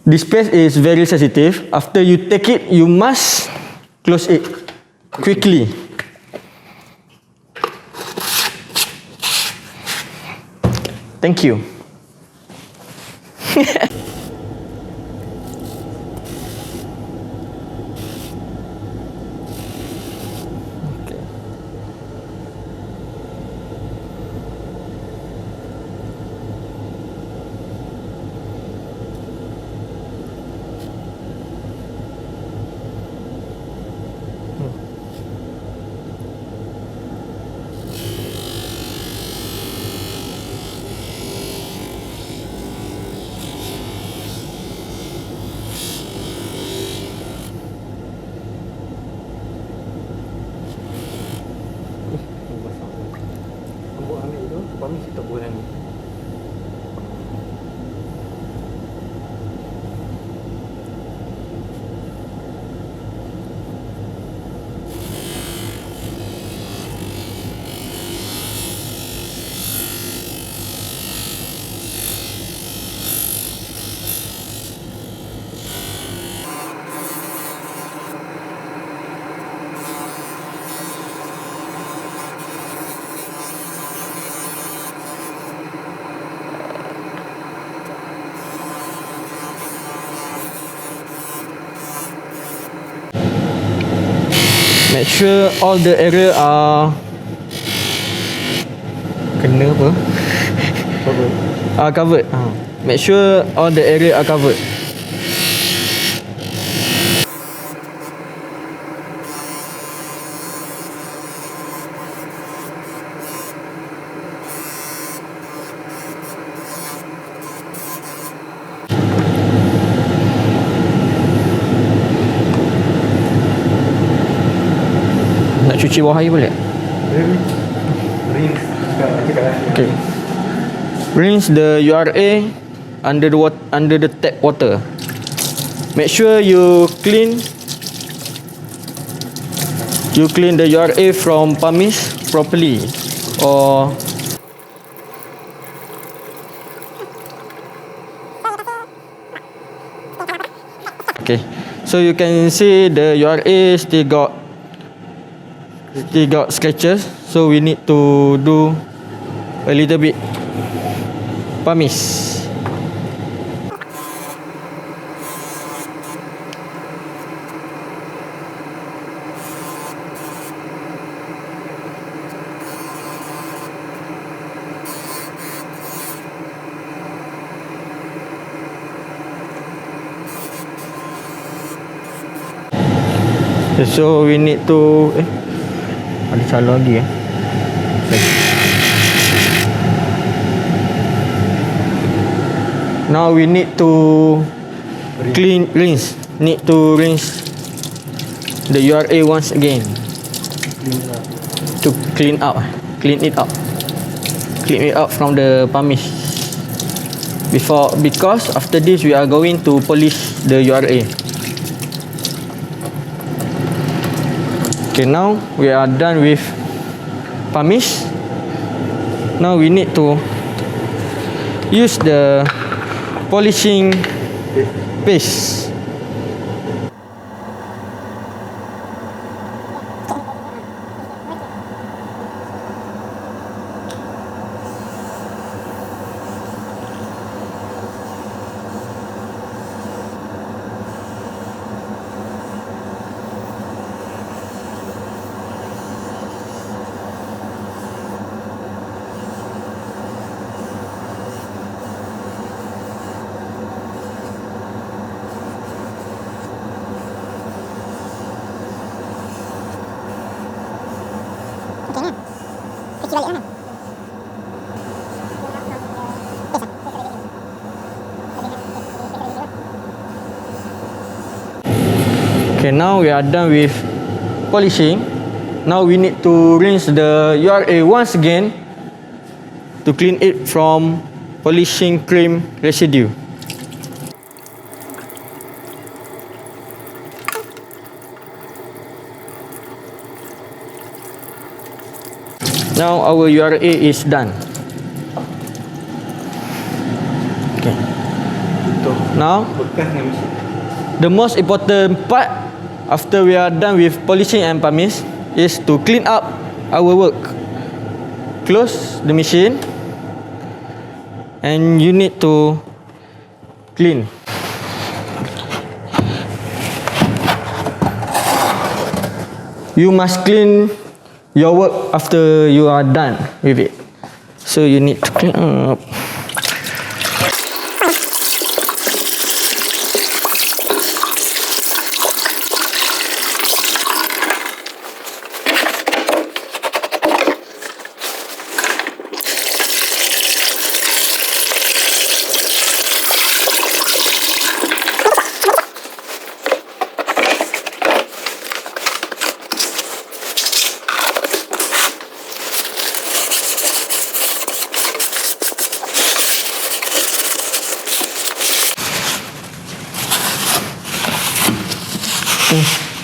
This space is very sensitive. After you take it, you must close it quickly. Thank you. Make sure all the area are Kena apa? covered. Make sure all the area are covered. Nak cuci bawah air boleh? Okay. Rinse the U.R.A. under the tap water. Make sure you clean the U.R.A. from pumice properly, or okay. So you can see the U.R.A. still got scratches, so we need to do a little bit pumice. So we need to ada salah lagi Now we need to rinse the U.R.A. once again. to clean it out from the pumice because after this we are going to polish the U.R.A. Okay, now we are done with pumice. Now we need to use the polishing paste. Okay, now we are done with polishing. Now we need to rinse the U.R.A. once again to clean it from polishing cream residue. Now our U.R.A. is done. Okay. Now the most important part after we are done with polishing and pumice is to clean up our work. Close the machine and you need to clean. You must clean your work after you are done with it. So you need to clean up.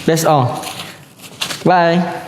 That's all. Bye.